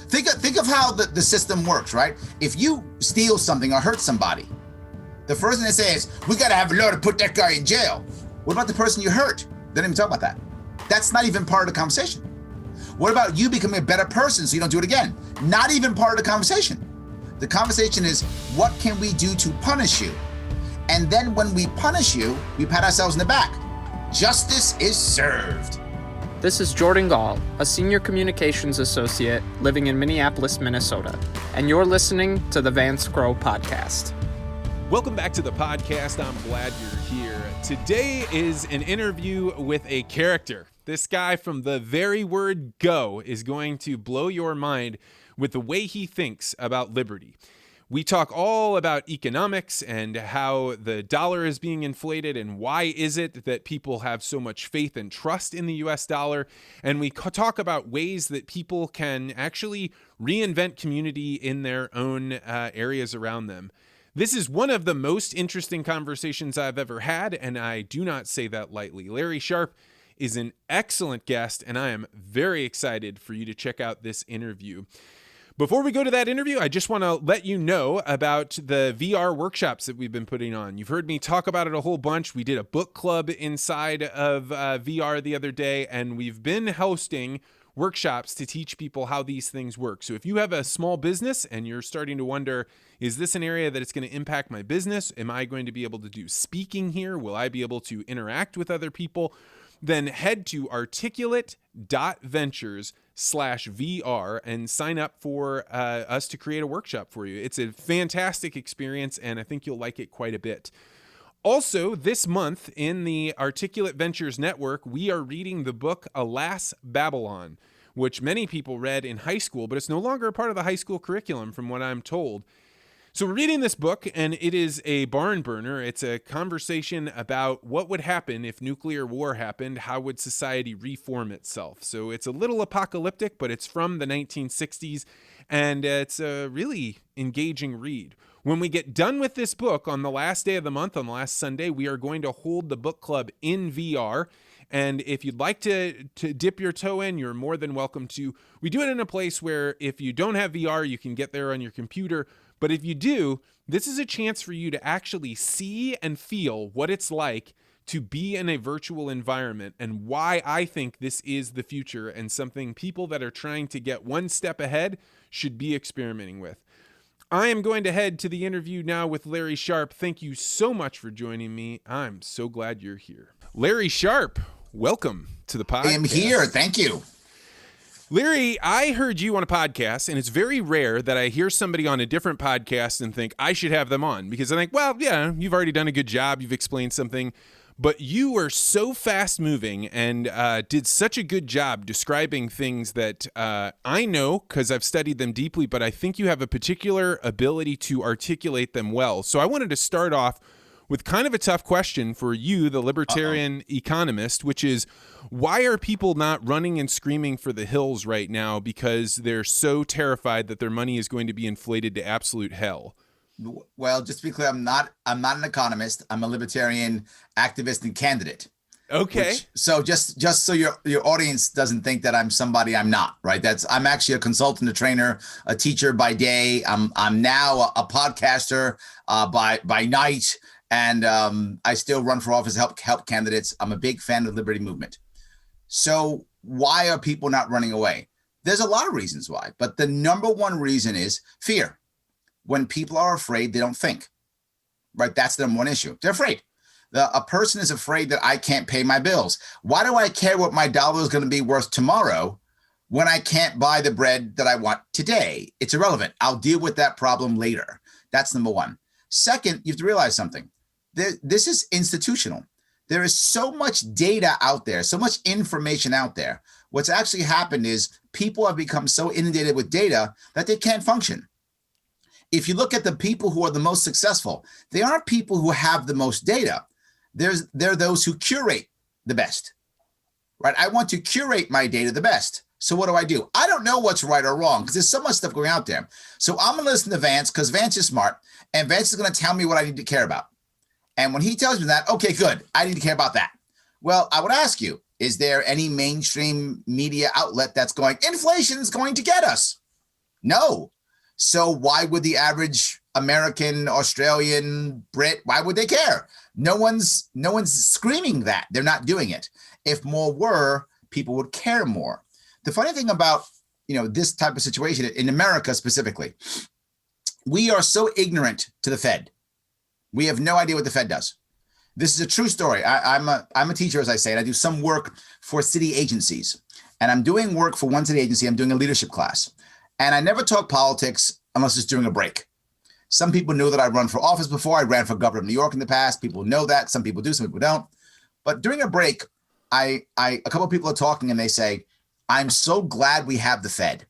Think of how the system works, right? If you steal something or hurt somebody, the first thing they say is, we got to have a law to put that guy in jail. What about the person you hurt? They don't even talk about that. That's not even part of the conversation. What about you becoming a better person so you don't do it again? Not even part of the conversation. The conversation is, what can we do to punish you? And then when we punish you, we pat ourselves in the back. Justice is served. This is Jordan Gall, a senior communications associate living in Minneapolis, Minnesota, and you're listening to the Vance Grow Podcast. Welcome back to the podcast. I'm glad you're here. Today is an interview with a character. This guy from the very word go is going to blow your mind with the way he thinks about liberty. We talk all about economics and how the dollar is being inflated and why is it that people have so much faith and trust in the US dollar. And we talk about ways that people can actually reinvent community in their own areas around them. This is one of the most interesting conversations I've ever had, and I do not say that lightly. Larry Sharpe is an excellent guest, and I am very excited for you to check out this interview. Before we go to that interview, I just want to let you know about the VR workshops that we've been putting on. You've heard me talk about it a whole bunch. We did a book club inside of VR the other day, and we've been hosting workshops to teach people how these things work. So if you have a small business and you're starting to wonder, is this an area that it's going to impact my business? Am I going to be able to do speaking here? Will I be able to interact with other people? Then head to articulate.ventures/VR and sign up for us to create a workshop for you. It's a fantastic experience, and I think you'll like it quite a bit. Also, this month in the Articulate Ventures Network, we are reading the book Alas, Babylon, which many people read in high school, but it's no longer a part of the high school curriculum from what I'm told. So we're reading this book, and it is a barn burner. It's a conversation about what would happen if nuclear war happened. How would society reform itself? So it's a little apocalyptic, but it's from the 1960s, and it's a really engaging read. When we get done with this book on the last day of the month, on the last Sunday, we are going to hold the book club in VR. And if you'd like to dip your toe in, you're more than welcome to. We do it in a place where if you don't have VR, you can get there on your computer. But if you do, this is a chance for you to actually see and feel what it's like to be in a virtual environment and why I think this is the future and something people that are trying to get one step ahead should be experimenting with. I am going to head to the interview now with Larry Sharpe. Thank you so much for joining me. I'm so glad you're here. Larry Sharpe, welcome to the podcast. I am here. Thank you. Larry, I heard you on a podcast, and it's very rare that I hear somebody on a different podcast and think I should have them on, because I think, well, yeah, you've already done a good job. You've explained something, but you were so fast moving and did such a good job describing things that I know because I've studied them deeply, but I think you have a particular ability to articulate them well. So I wanted to start off with kind of a tough question for you, the libertarian economist, which is, why are people not running and screaming for the hills right now because they're so terrified that their money is going to be inflated to absolute hell? Well, just to be clear, I'm not an economist. I'm a libertarian activist and candidate. Okay. So just so your audience doesn't think that I'm somebody I'm not, right? I'm actually a consultant, a trainer, a teacher by day. I'm now a podcaster by night. And I still run for office, help candidates. I'm a big fan of the liberty movement. So why are people not running away? There's a lot of reasons why, but the number one reason is fear. When people are afraid, they don't think, right? That's the number one issue. They're afraid. A person is afraid that I can't pay my bills. Why do I care what my dollar is going to be worth tomorrow when I can't buy the bread that I want today? It's irrelevant. I'll deal with that problem later. That's number one. Second, you have to realize something. This is institutional. There is so much data out there, so much information out there. What's actually happened is people have become so inundated with data that they can't function. If you look at the people who are the most successful, they aren't people who have the most data. They're those who curate the best, right? I want to curate my data the best. So what do? I don't know what's right or wrong because there's so much stuff going out there. So I'm going to listen to Vance because Vance is smart and Vance is going to tell me what I need to care about. And when he tells me that, okay, good, I need to care about that. Well, I would ask you, is there any mainstream media outlet that's going, inflation is going to get us? No. So why would the average American, Australian, Brit, why would they care? No one's screaming that. They're not doing it. If more were, people would care more. The funny thing about, this type of situation in America specifically, we are so ignorant to the Fed. We have no idea what the Fed does. This is a true story. I'm a teacher, as I say, and I do some work for city agencies. And I'm doing work for one city agency. I'm doing a leadership class. And I never talk politics unless it's during a break. Some people knew that I run for office before. I ran for governor of New York in the past. People know that. Some people do, some people don't. But during a break, a couple of people are talking and they say, I'm so glad we have the Fed.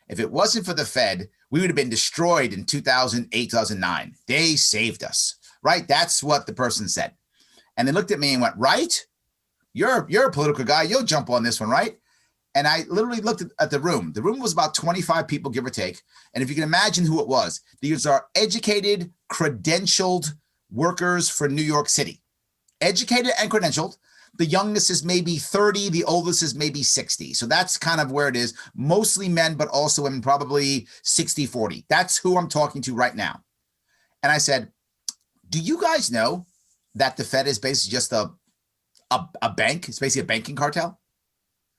If it wasn't for the Fed, we would have been destroyed in 2008, 2009. They saved us, right? That's what the person said. And they looked at me and went, right? You're a political guy. You'll jump on this one, right? And I literally looked at the room. The room was about 25 people, give or take. And if you can imagine who it was, these are educated, credentialed workers for New York City. Educated and credentialed. The youngest is maybe 30. The oldest is maybe 60. So that's kind of where it is. Mostly men, but also women, probably 60-40. That's who I'm talking to right now. And I said, do you guys know that the Fed is basically just a bank? It's basically a banking cartel.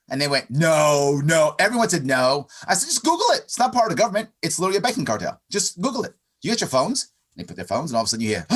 And they went, no. Everyone said no. I said, just Google it. It's not part of the government. It's literally a banking cartel. Just Google it. You get your phones. They put their phones, and all of a sudden you hear,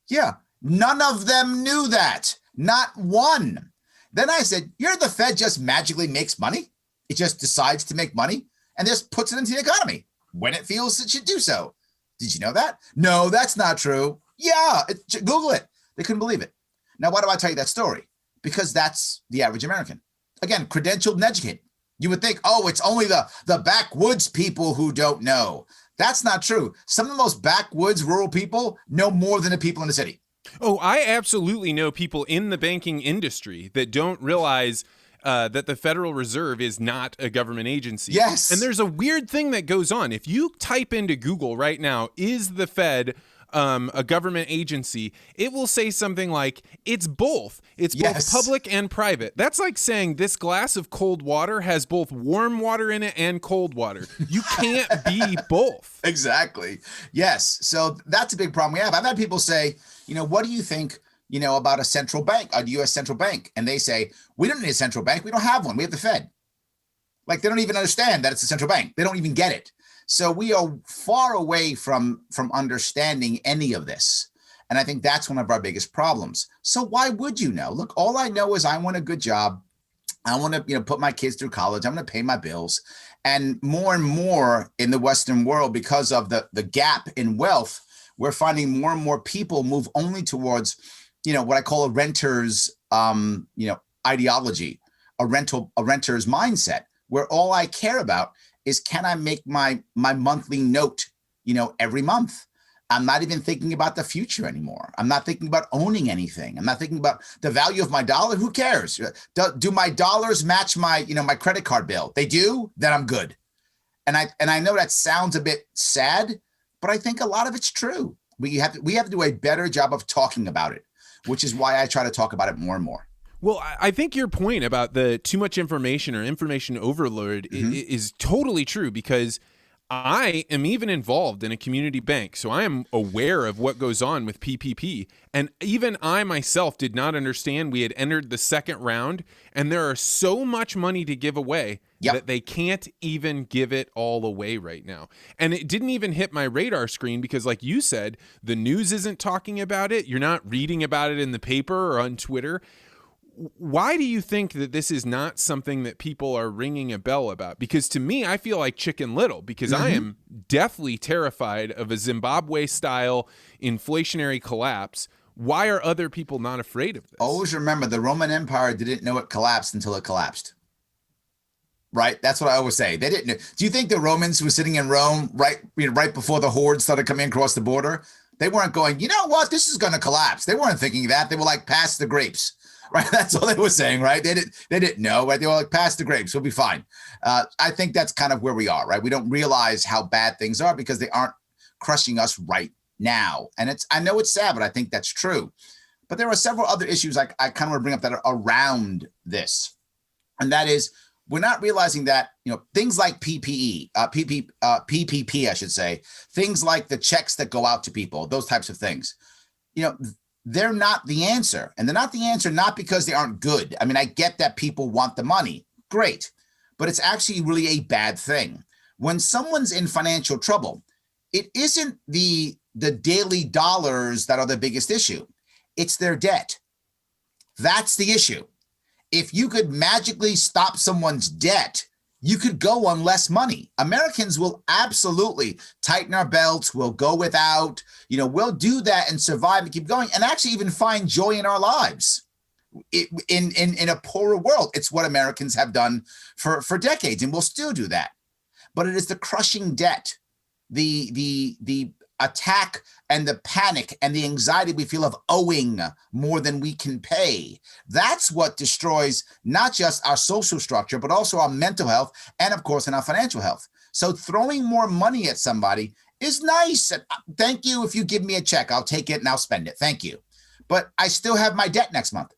yeah. None of them knew that. Not one. Then I said, the Fed just magically makes money. It just decides to make money and just puts it into the economy when it feels it should do so. Did you know that? No, that's not true. Yeah, Google it. They couldn't believe it. Now, why do I tell you that story? Because that's the average American. Again, credentialed and educated. You would think, it's only the backwoods people who don't know. That's not true. Some of the most backwoods rural people know more than the people in the city. Oh, I absolutely know people in the banking industry that don't realize that the Federal Reserve is not a government agency. Yes. And there's a weird thing that goes on. If you type into Google right now, is the Fed a government agency, it will say something like, it's both. It's both public and private. That's like saying this glass of cold water has both warm water in it and cold water. You can't be both. Exactly. Yes. So that's a big problem we have. I've had people say, what do you think, about a central bank, a U.S. central bank? And they say, we don't need a central bank. We don't have one. We have the Fed. Like, they don't even understand that it's a central bank. They don't even get it. So we are far away from understanding any of this. And I think that's one of our biggest problems. So why would you know? Look, all I know is I want a good job. I want to, put my kids through college. I'm going to pay my bills. And more in the Western world, because of the gap in wealth, we're finding more and more people move only towards, what I call a renter's, ideology, a renter's mindset, where all I care about is, can I make my monthly note, every month? I'm not even thinking about the future anymore. I'm not thinking about owning anything. I'm not thinking about the value of my dollar. Who cares? Do my dollars match my, my credit card bill? They do, then I'm good. And I know that sounds a bit sad, but I think a lot of it's true. We have to do a better job of talking about it, which is why I try to talk about it more and more. Well, I think your point about the too much information or information overload is totally true, because I am even involved in a community bank. So I am aware of what goes on with PPP. And even I myself did not understand we had entered the second round, and there are so much money to give away that they can't even give it all away right now. And it didn't even hit my radar screen because, like you said, the news isn't talking about it. You're not reading about it in the paper or on Twitter. Why do you think that this is not something that people are ringing a bell about? Because to me, I feel like Chicken Little, because I am deathly terrified of a Zimbabwe-style inflationary collapse. Why are other people not afraid of this? Always remember, the Roman Empire didn't know it collapsed until it collapsed. Right? That's what I always say. They didn't know. Do you think the Romans were sitting in Rome right before the hordes started coming across the border? They weren't going, you know what, this is going to collapse. They weren't thinking that. They were like, pass the grapes. Right, that's all they were saying, right? They didn't know, right? They were like, pass the grapes, we'll be fine. I think that's kind of where we are, right? We don't realize how bad things are because they aren't crushing us right now. And I know it's sad, but I think that's true. But there are several other issues I kind of want to bring up that are around this. And that is, we're not realizing that, things like PPP, I should say, things like the checks that go out to people, those types of things, they're not the answer. And they're not the answer, not because they aren't good. I mean, I get that people want the money. Great. But it's actually really a bad thing. When someone's in financial trouble, it isn't the daily dollars that are the biggest issue. It's their debt. That's the issue. If you could magically stop someone's debt, you could go on less money. Americans will absolutely tighten our belts. We'll go without, we'll do that and survive and keep going and actually even find joy in our lives. In a poorer world, it's what Americans have done for decades, and we'll still do that. But it is the crushing debt, the attack and the panic and the anxiety we feel of owing more than we can pay. That's what destroys not just our social structure, but also our mental health and, of course, in our financial health. So throwing more money at somebody is nice. Thank you. If you give me a check, I'll take it and I'll spend it. Thank you. But I still have my debt next month.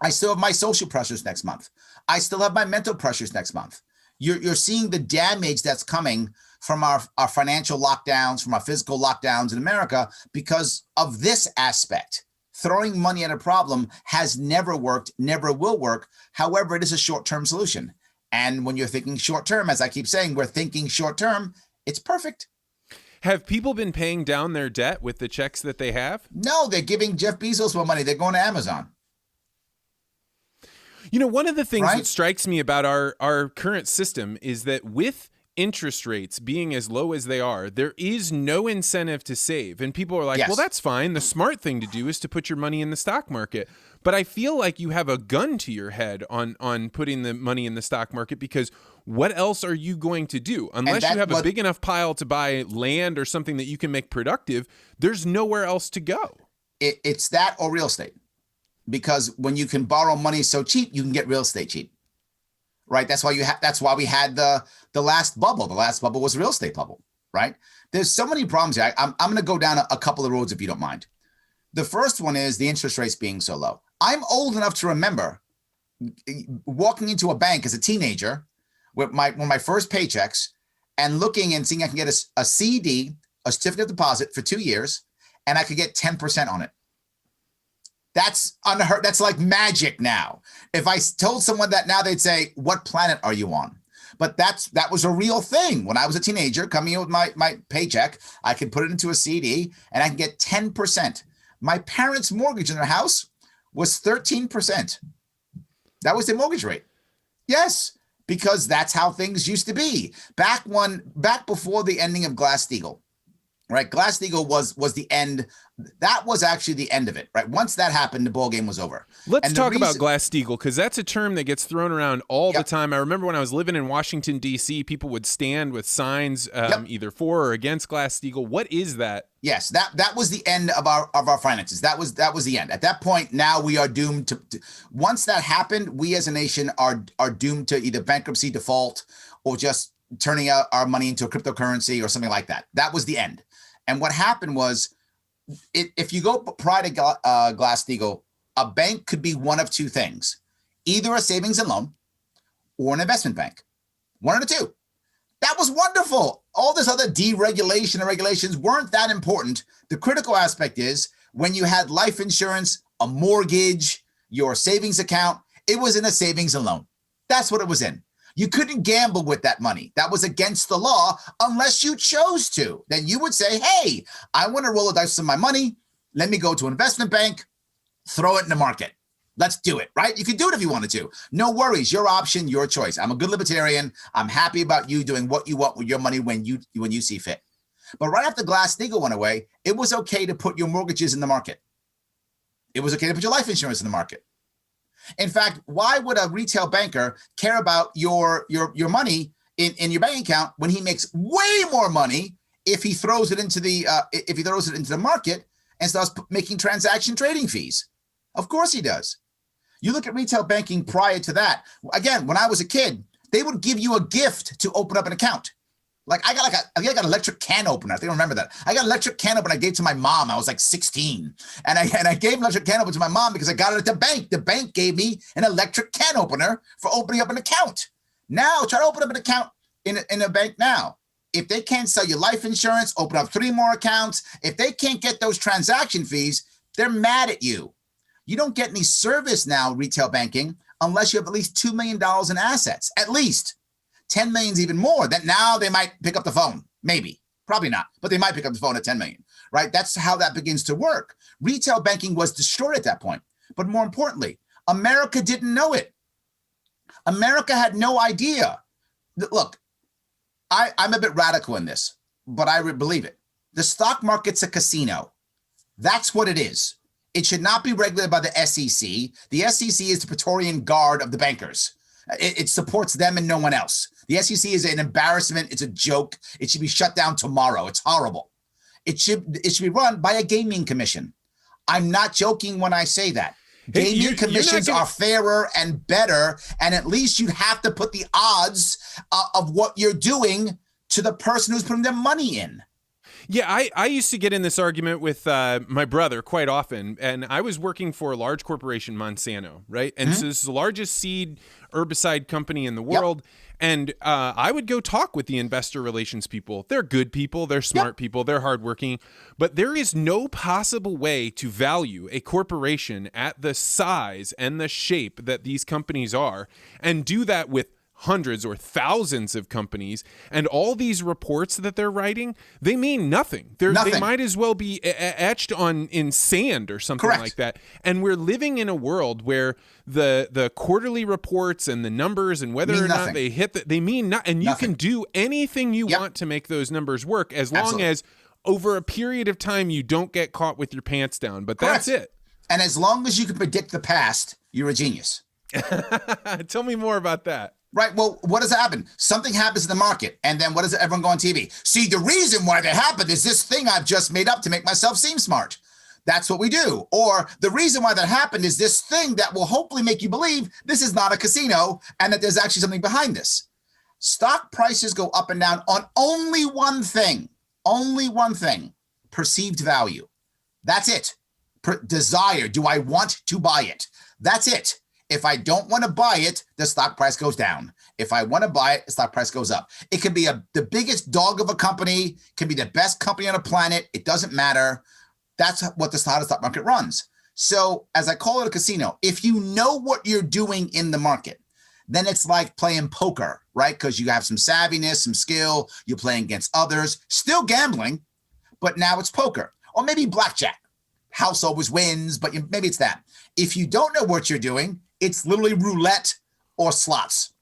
I still have my social pressures next month. I still have my mental pressures next month. You're seeing the damage that's coming from our financial lockdowns, from our physical lockdowns in America because of this aspect. Throwing money at a problem has never worked, never will work. However, it is a short-term solution. And when you're thinking short-term, as I keep saying, we're thinking short-term, it's perfect. Have people been paying down their debt with the checks that they have? No, they're giving Jeff Bezos more money. They're going to Amazon. One of the things that strikes me about our current system is that with interest rates being as low as they are, there is no incentive to save. And people are like, well, that's fine. The smart thing to do is to put your money in the stock market. But I feel like you have a gun to your head on putting the money in the stock market, because what else are you going to do? Unless you have a big enough pile to buy land or something that you can make productive, there's nowhere else to go. It's that or real estate. Because when you can borrow money so cheap, you can get real estate cheap, right? That's why we had the last bubble. The last bubble was a real estate bubble, right? There's so many problems here. I'm going to go down a couple of roads if you don't mind. The first one is the interest rates being so low. I'm old enough to remember walking into a bank as a teenager with one of my first paychecks and looking and seeing I can get a CD, a certificate of deposit for 2 years, and I could get 10% on it. That's unheard. That's like magic now. If I told someone that now, they'd say, "What planet are you on?" But that was a real thing. When I was a teenager, coming in with my paycheck, I could put it into a CD and I can get 10%. My parents' mortgage in their house was 13%. That was their mortgage rate. Yes, because that's how things used to be. Back before the ending of Glass-Steagall. Right, Glass-Steagall was the end. That was actually the end of it. Right, once that happened, the ball game was over. Let's talk about Glass-Steagall, because that's a term that gets thrown around all the time. I remember when I was living in Washington D.C., people would stand with signs either for or against Glass-Steagall. What is that? Yes, that was the end of our finances. That was the end. At that point, now we are doomed to. Once that happened, we as a nation are doomed to either bankruptcy, default, or just turning out our money into a cryptocurrency or something like that. That was the end. And what happened was, if you go prior to Glass-Steagall, a bank could be one of two things: either a savings and loan or an investment bank. One of the two. That was wonderful. All this other deregulation and regulations weren't that important. The critical aspect is when you had life insurance, a mortgage, your savings account, it was in a savings and loan. That's what it was in. You couldn't gamble with that money. That was against the law unless you chose to. Then you would say, hey, I want to roll the dice with my money. Let me go to an investment bank, throw it in the market. Let's do it, right? You could do it if you wanted to. No worries. Your option, your choice. I'm a good libertarian. I'm happy about you doing what you want with your money when you see fit. But right after Glass-Steagall went away, it was okay to put your mortgages in the market. It was okay to put your life insurance in the market. In fact, why would a retail banker care about your money in your bank account when he makes way more money if he throws it into the market and starts making transaction trading fees? Of course he does. You look at retail banking prior to that. Again, when I was a kid, they would give you a gift to open up an account. Like I got an electric can opener. I think I remember that. I got an electric can opener I gave to my mom. I was like 16. And I gave an electric can opener to my mom because I got it at the bank. The bank gave me an electric can opener for opening up an account. Now try to open up an account in a bank now. If they can't sell you life insurance, open up 3 more accounts. If they can't get those transaction fees, they're mad at you. You don't get any service now, retail banking, unless you have at least $2 million in assets, at least. 10 million is even more. That now they might pick up the phone. Maybe, probably not, but they might pick up the phone at 10 million, right? That's how that begins to work. Retail banking was destroyed at that point. But more importantly, America didn't know it. America had no idea. Look, I'm a bit radical in this, but I believe it. The stock market's a casino. That's what it is. It should not be regulated by the SEC. The SEC is the Praetorian Guard of the bankers. It supports them and no one else. The SEC is an embarrassment. It's a joke. It should be shut down tomorrow. It's horrible. It should be run by a gaming commission. I'm not joking when I say that. Gaming commissions are fairer and better, and at least you'd have to put the odds of what you're doing to the person who's putting their money in. Yeah, I used to get in this argument with my brother quite often, and I was working for a large corporation, Monsanto, right? And so this is the largest seed herbicide company in the world. Yep. And I would go talk with the investor relations people. They're good people. They're smart people. They're hardworking. But there is no possible way to value a corporation at the size and the shape that these companies are and do that with hundreds or thousands of companies, and all these reports that they're writing, they mean nothing. They might as well be etched in sand or something like that. And we're living in a world where the quarterly reports and the numbers and whether or not they hit they mean nothing. And you can do anything you want to make those numbers work, as long as over a period of time you don't get caught with your pants down. But that's it. And as long as you can predict the past, you're a genius. Tell me more about that. Right. Well, what does happen? Something happens in the market. And then what does everyone go on TV? See, the reason why that happened is this thing I've just made up to make myself seem smart. That's what we do. Or the reason why that happened is this thing that will hopefully make you believe this is not a casino and that there's actually something behind this. Stock prices go up and down on only one thing, perceived value. That's it. Desire. Do I want to buy it? That's it. If I don't want to buy it, the stock price goes down. If I want to buy it, the stock price goes up. It can be the biggest dog of a company, can be the best company on the planet. It doesn't matter. That's what the stock market runs. So as I call it a casino, if you know what you're doing in the market, then it's like playing poker, right? Because you have some savviness, some skill, you're playing against others, still gambling, but now it's poker. Or maybe blackjack. House always wins, but maybe it's that. If you don't know what you're doing, it's literally roulette or slots.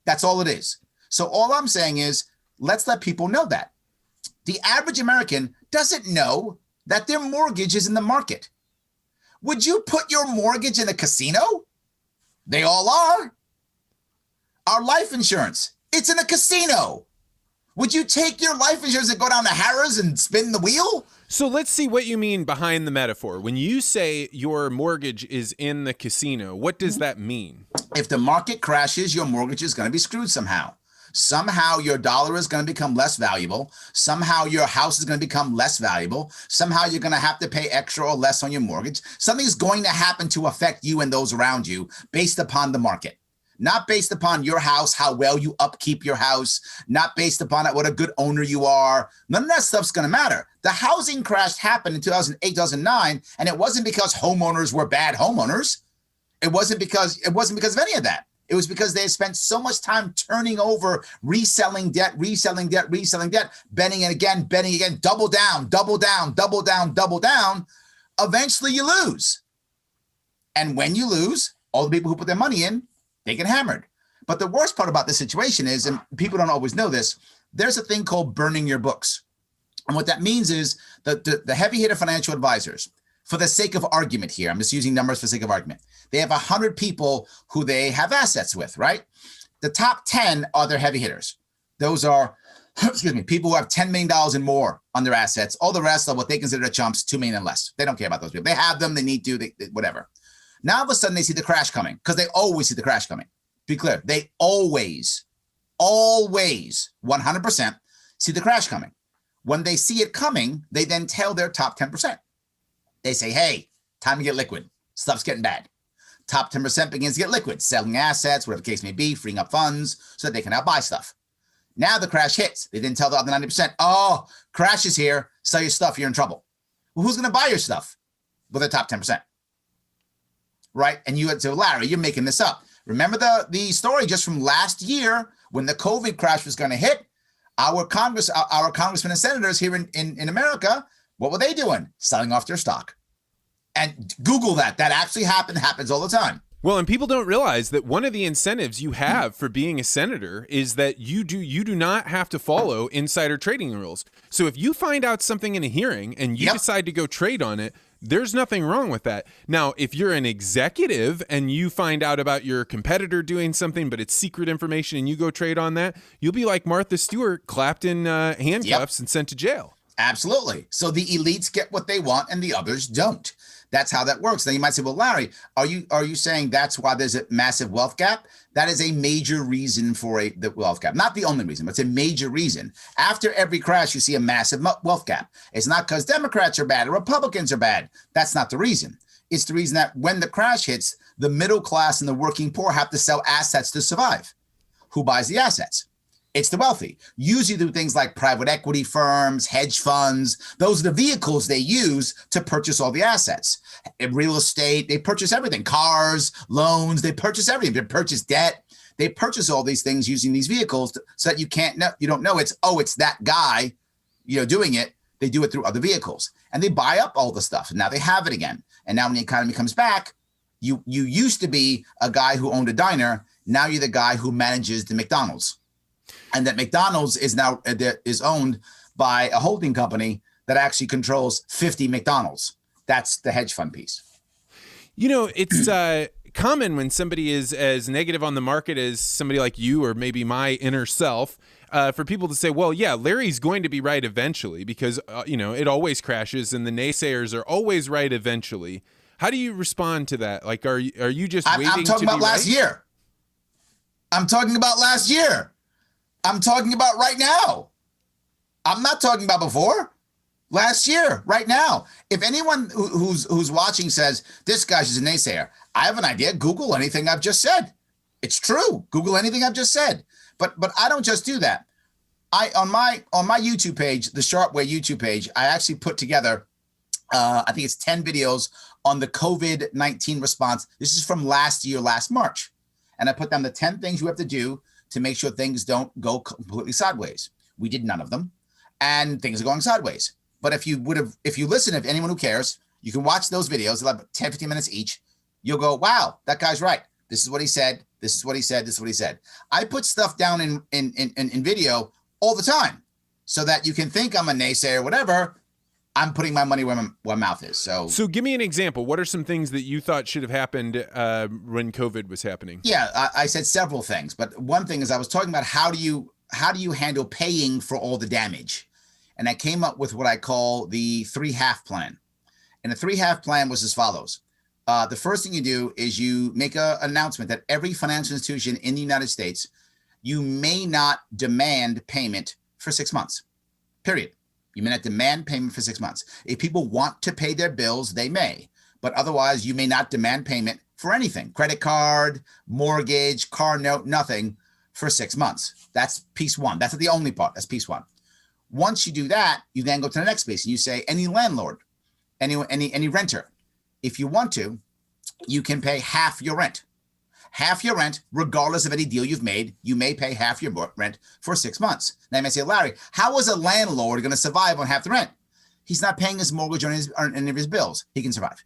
That's all it is. So all I'm saying is, let's let people know that. The average American doesn't know that their mortgage is in the market. Would you put your mortgage in a casino? They all are. Our life insurance, it's in a casino. Would you take your life insurance and go down to Harrah's and spin the wheel? So let's see what you mean behind the metaphor. When you say your mortgage is in the casino, what does that mean? If the market crashes, your mortgage is going to be screwed somehow. Somehow your dollar is going to become less valuable. Somehow your house is going to become less valuable. Somehow you're going to have to pay extra or less on your mortgage. Something's going to happen to affect you and those around you based upon the market. Not based upon your house, how well you upkeep your house, not based upon what a good owner you are. None of that stuff's going to matter. The housing crash happened in 2008, 2009, and it wasn't because homeowners were bad homeowners. It wasn't because of any of that. It was because they had spent so much time turning over, reselling debt, betting again, double down. Eventually you lose. And when you lose, all the people who put their money in, they get hammered. But the worst part about this situation is, and people don't always know this, there's a thing called burning your books. And what that means is that the heavy hitter financial advisors, for the sake of argument here, I'm just using numbers for the sake of argument, they have 100 people who they have assets with, right? The top 10 are their heavy hitters. Those are, people who have $10 million and more on their assets. All the rest are what they consider the chumps, $2 million and less. They don't care about those people. They have them, they need to, whatever. Now, all of a sudden, they see the crash coming because they always see the crash coming. Be clear. They always, 100% see the crash coming. When they see it coming, they then tell their top 10%. They say, hey, time to get liquid. Stuff's getting bad. top 10% begins to get liquid, selling assets, whatever the case may be, freeing up funds so that they can now buy stuff. Now the crash hits. They didn't tell the other 90%, oh, crash is here, sell your stuff, you're in trouble. Well, who's going to buy your stuff? Well, the top 10%. Right? And you had to, Larry, you're making this up. Remember the story just from last year when the COVID crash was going to hit? Our congressmen and senators here in America, what were they doing? Selling off their stock. And Google that. That actually happens all the time. Well, and people don't realize that one of the incentives you have for being a senator is that you do not have to follow insider trading rules. So if you find out something in a hearing and you decide to go trade on it, there's nothing wrong with that. Now, if you're an executive and you find out about your competitor doing something, but it's secret information and you go trade on that, you'll be like Martha Stewart, clapped in handcuffs and sent to jail. Absolutely. So the elites get what they want and the others don't. That's how that works. Now you might say, well, Larry, are you saying that's why there's a massive wealth gap? That is a major reason for the wealth gap. Not the only reason, but it's a major reason. After every crash, you see a massive wealth gap. It's not because Democrats are bad or Republicans are bad. That's not the reason. It's the reason that when the crash hits, the middle class and the working poor have to sell assets to survive. Who buys the assets? It's the wealthy, usually through things like private equity firms, hedge funds. Those are the vehicles they use to purchase all the assets. In real estate, they purchase everything, cars, loans, they purchase everything. They purchase debt. They purchase all these things using these vehicles so that you don't know it's that guy, doing it. They do it through other vehicles and they buy up all the stuff. And now they have it again. And now when the economy comes back, you used to be a guy who owned a diner. Now you're the guy who manages the McDonald's. And that McDonald's is now is owned by a holding company that actually controls 50 McDonald's. That's the hedge fund piece. It's common when somebody is as negative on the market as somebody like you or maybe my inner self, for people to say, well, yeah, Larry's going to be right eventually because, it always crashes and the naysayers are always right eventually. How do you respond to that? Like, are you just waiting to be right? I'm talking about last year. I'm talking about last year. I'm talking about right now. I'm not talking about before. Last year, right now. If anyone who's watching says, this guy's just a naysayer, I have an idea. Google anything I've just said. It's true. Google anything I've just said. But I don't just do that. On my YouTube page, the Sharp Way YouTube page, I actually put together, I think it's 10 videos on the COVID-19 response. This is from last March. And I put down the 10 things you have to do to make sure things don't go completely sideways. We did none of them, and things are going sideways. But if you listen, if anyone who cares, you can watch those videos, they're like 10, 15 minutes each. You'll go, wow, that guy's right. This is what he said. This is what he said. This is what he said. I put stuff down in video all the time so that you can think I'm a naysayer or whatever. I'm putting my money where my mouth is. So give me an example. What are some things that you thought should have happened when COVID was happening? Yeah, I said several things, but one thing is I was talking about how do you handle paying for all the damage? And I came up with what I call the 3-half plan. And the 3-half plan was as follows. The first thing you do is you make an announcement that every financial institution in the United States, you may not demand payment for 6 months, period. You may not demand payment for 6 months. If people want to pay their bills, they may. But otherwise, you may not demand payment for anything. Credit card, mortgage, car note, nothing for 6 months. That's piece one. That's not the only part. That's piece one. Once you do that, you then go to the next piece and you say any landlord, any renter, if you want to, you can pay half your rent. Half your rent, regardless of any deal you've made, you may pay half your rent for 6 months. Now you may say, Larry, how is a landlord going to survive on half the rent? He's not paying his mortgage or any of his bills. He can survive.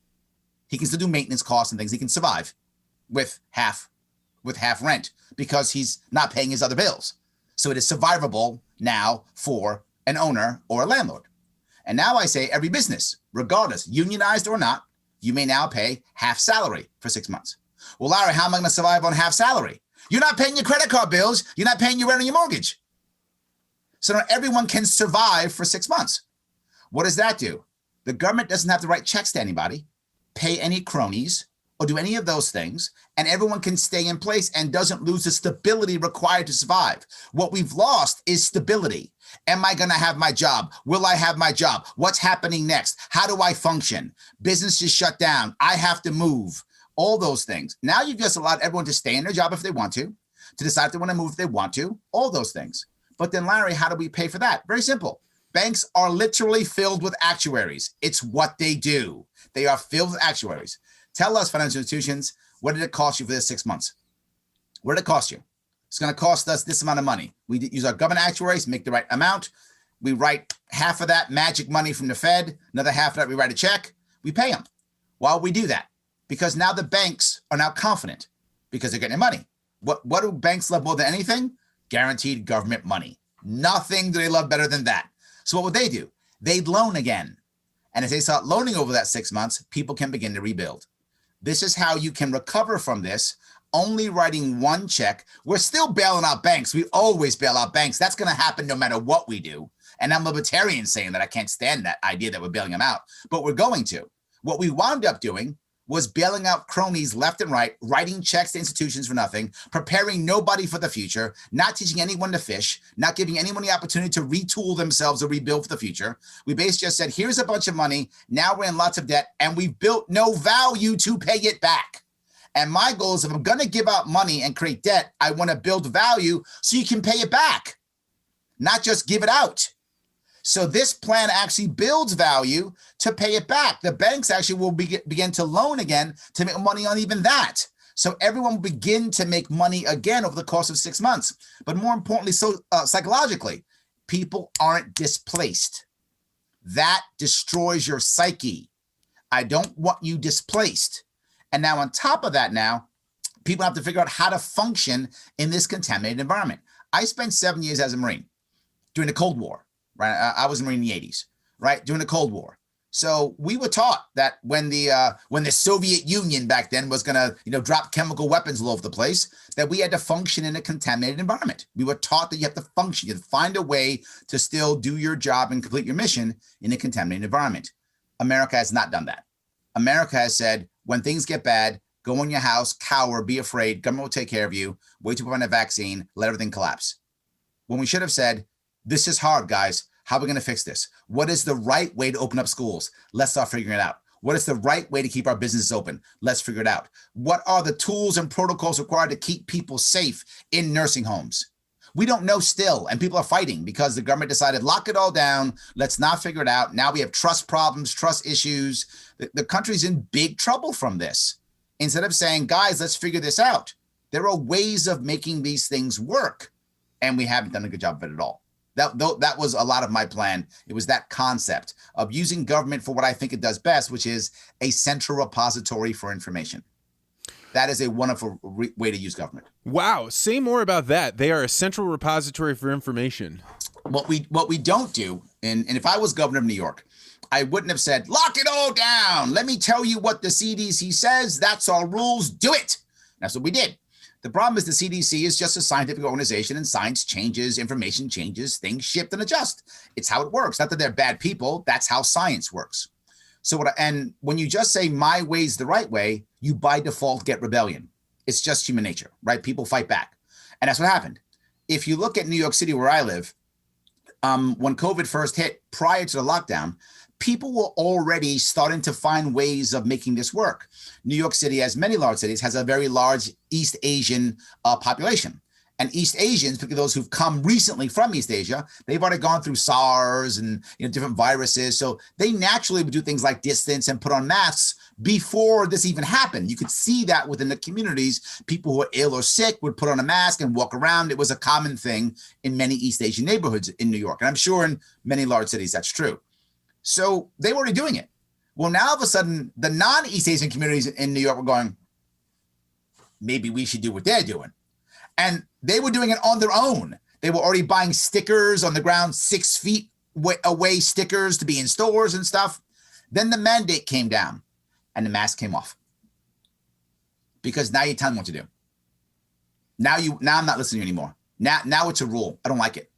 He can still do maintenance costs and things. He can survive with half rent because he's not paying his other bills. So it is survivable now for an owner or a landlord. And now I say every business, regardless, unionized or not, you may now pay half salary for 6 months. Well, Larry, how am I going to survive on half salary? You're not paying your credit card bills. You're not paying your rent or your mortgage. So now everyone can survive for 6 months. What does that do? The government doesn't have to write checks to anybody, pay any cronies, or do any of those things, and everyone can stay in place and doesn't lose the stability required to survive. What we've lost is stability. Am I going to have my job? Will I have my job? What's happening next? How do I function? Business is shut down. I have to move. all those things. Now you've just allowed everyone to stay in their job if they want to decide if they want to move if they want to, all those things. But then, Larry, how do we pay for that? Very simple. Banks are literally filled with actuaries. It's what they do. They are filled with actuaries. Tell us, financial institutions, what did it cost you for this 6 months? What did it cost you? It's going to cost us this amount of money. We use our government actuaries, make the right amount. We write half of that magic money from the Fed. Another half of that, we write a check. We pay them. Why would we do that? Because now the banks are now confident because they're getting their money. What do banks love more than anything? Guaranteed government money. Nothing do they love better than that. So what would they do? They'd loan again. And if they start loaning over that 6 months, people can begin to rebuild. This is how you can recover from this, only writing one check. We're still bailing out banks. We always bail out banks. That's going to happen no matter what we do. And I'm libertarian saying that I can't stand that idea that we're bailing them out, but we're going to. What we wound up doing was bailing out cronies left and right, writing checks to institutions for nothing, preparing nobody for the future, not teaching anyone to fish, not giving anyone the opportunity to retool themselves or rebuild for the future. We basically just said, here's a bunch of money. Now we're in lots of debt and we've built no value to pay it back. And my goal is if I'm going to give out money and create debt, I want to build value so you can pay it back, not just give it out. So this plan actually builds value to pay it back. The banks actually will begin to loan again to make money on even that. So everyone will begin to make money again over the course of 6 months. But more importantly, psychologically, people aren't displaced. That destroys your psyche. I don't want you displaced. And now on top of that now, people have to figure out how to function in this contaminated environment. I spent 7 years as a Marine during the Cold War. Right, I was a Marine in the 80s, right, during the Cold War. So we were taught that when the Soviet Union back then was going to, drop chemical weapons all over the place, that we had to function in a contaminated environment. We were taught that you have to function, you have to find a way to still do your job and complete your mission in a contaminated environment. America has not done that. America has said, when things get bad, go in your house, cower, be afraid, government will take care of you, wait to find a vaccine, let everything collapse. When we should have said, this is hard, guys. How are we going to fix this? What is the right way to open up schools? Let's start figuring it out. What is the right way to keep our businesses open? Let's figure it out. What are the tools and protocols required to keep people safe in nursing homes? We don't know still, and people are fighting because the government decided, lock it all down. Let's not figure it out. Now we have trust problems, trust issues. The country's in big trouble from this. Instead of saying, guys, let's figure this out. There are ways of making these things work, and we haven't done a good job of it at all. That was a lot of my plan. It was that concept of using government for what I think it does best, which is a central repository for information. That is a wonderful way to use government. Wow. Say more about that. They are a central repository for information. What we don't do, and if I was governor of New York, I wouldn't have said, lock it all down. Let me tell you what the CDC says. That's our rules. Do it. That's what we did. The problem is the CDC is just a scientific organization, and science changes, information changes, things shift and adjust. It's how it works. Not that they're bad people. That's how science works. And when you just say my way's the right way, you by default get rebellion. It's just human nature, right? People fight back. And that's what happened. If you look at New York City, where I live, when COVID first hit, prior to the lockdown, people were already starting to find ways of making this work. New York City, as many large cities, has a very large East Asian population. And East Asians, particularly those who've come recently from East Asia, they've already gone through SARS and different viruses. So they naturally would do things like distance and put on masks before this even happened. You could see that within the communities. People who were ill or sick would put on a mask and walk around. It was a common thing in many East Asian neighborhoods in New York. And I'm sure in many large cities that's true. So they were already doing it. Well, now all of a sudden, the non-East Asian communities in New York were going, maybe we should do what they're doing. And they were doing it on their own. They were already buying stickers on the ground, 6 feet away stickers to be in stores and stuff. Then the mandate came down and the mask came off. Because now you tell them what to do. Now I'm not listening anymore. Now it's a rule. I don't like it.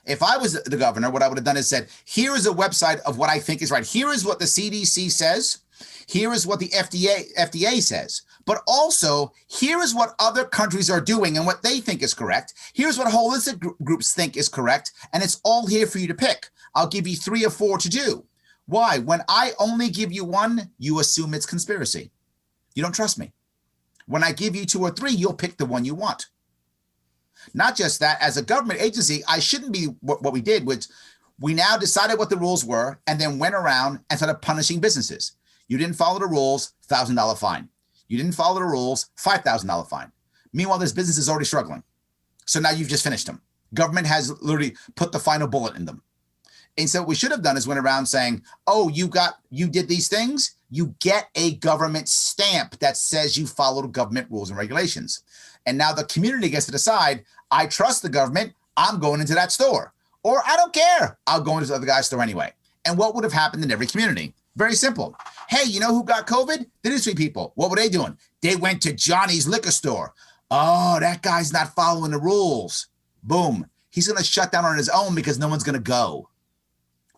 If I was the governor, what I would have done is said, here is a website of what I think is right. Here is what the CDC says. Here is what the FDA says. But also, here is what other countries are doing and what they think is correct. Here's what holistic groups think is correct. And it's all here for you to pick. I'll give you 3 or 4 to do. Why? When I only give you one, you assume it's conspiracy. You don't trust me. When I give you 2 or 3, you'll pick the one you want. Not just that, as a government agency, I shouldn't be what we did, which we now decided what the rules were and then went around and started punishing businesses. You didn't follow the rules, $1,000 fine. You didn't follow the rules, $5,000 fine. Meanwhile, this business is already struggling. So now you've just finished them. Government has literally put the final bullet in them. And so what we should have done is went around saying, oh, you did these things, you get a government stamp that says you followed government rules and regulations. And now the community gets to decide, I trust the government, I'm going into that store. Or I don't care, I'll go into the other guy's store anyway. And what would have happened in every community? Very simple. Hey, you know who got COVID? The industry people. What were they doing? They went to Johnny's liquor store. Oh, that guy's not following the rules. Boom. He's going to shut down on his own because no one's going to go.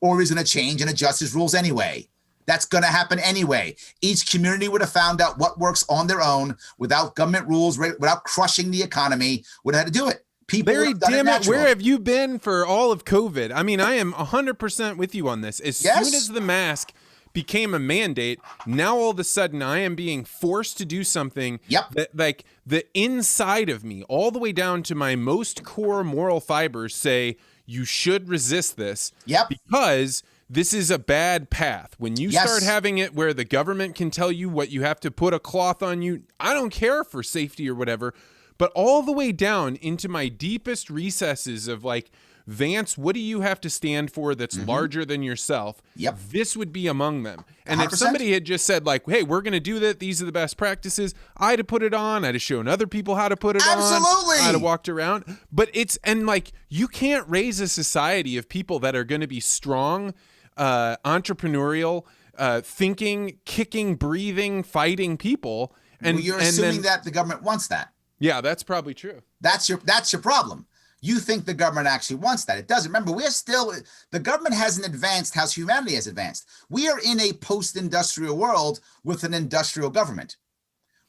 Or he's going to change and adjust his rules anyway. That's going to happen anyway. Each community would have found out what works on their own without government rules, without crushing the economy, would have had to do it. People Larry, damn it, where have you been for all of COVID? I mean, I am 100% with you on this. As soon as the mask became a mandate, now all of a sudden I am being forced to do something that, like, the inside of me, all the way down to my most core moral fibers, say you should resist this because this is a bad path. When you start having it where the government can tell you what you have to put a cloth on you, I don't care for safety or whatever, but all the way down into my deepest recesses of like, Vance, what do you have to stand for that's larger than yourself? This would be among them. And 100%. If somebody had just said like, hey, we're going to do that, these are the best practices, I'd have put it on. I'd have shown other people how to put it on. I'd have walked around. But it's, and like, you can't raise a society of people that are going to be strong, entrepreneurial, thinking, kicking, breathing, fighting people. And you're assuming that the government wants that. Yeah, that's probably true. That's your problem. You think the government actually wants that. It doesn't. Remember, the government hasn't advanced as humanity has advanced. We are in a post-industrial world with an industrial government,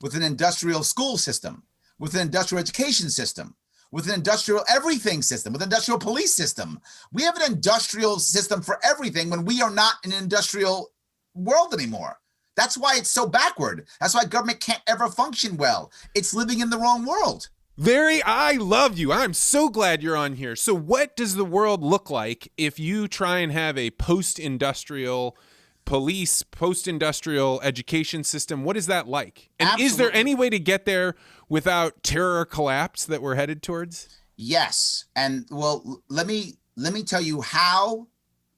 with an industrial school system, with an industrial education system, with an industrial everything system, with an industrial police system. We have an industrial system for everything when we are not in an industrial world anymore. That's why it's so backward. That's why government can't ever function well. It's living in the wrong world. Larry, I love you. I'm so glad you're on here. So what does the world look like if you try and have a post-industrial police, post-industrial education system? What is that like? And Absolutely. Is there any way to get there without terror collapse that we're headed towards? Yes. And well, let me tell you how.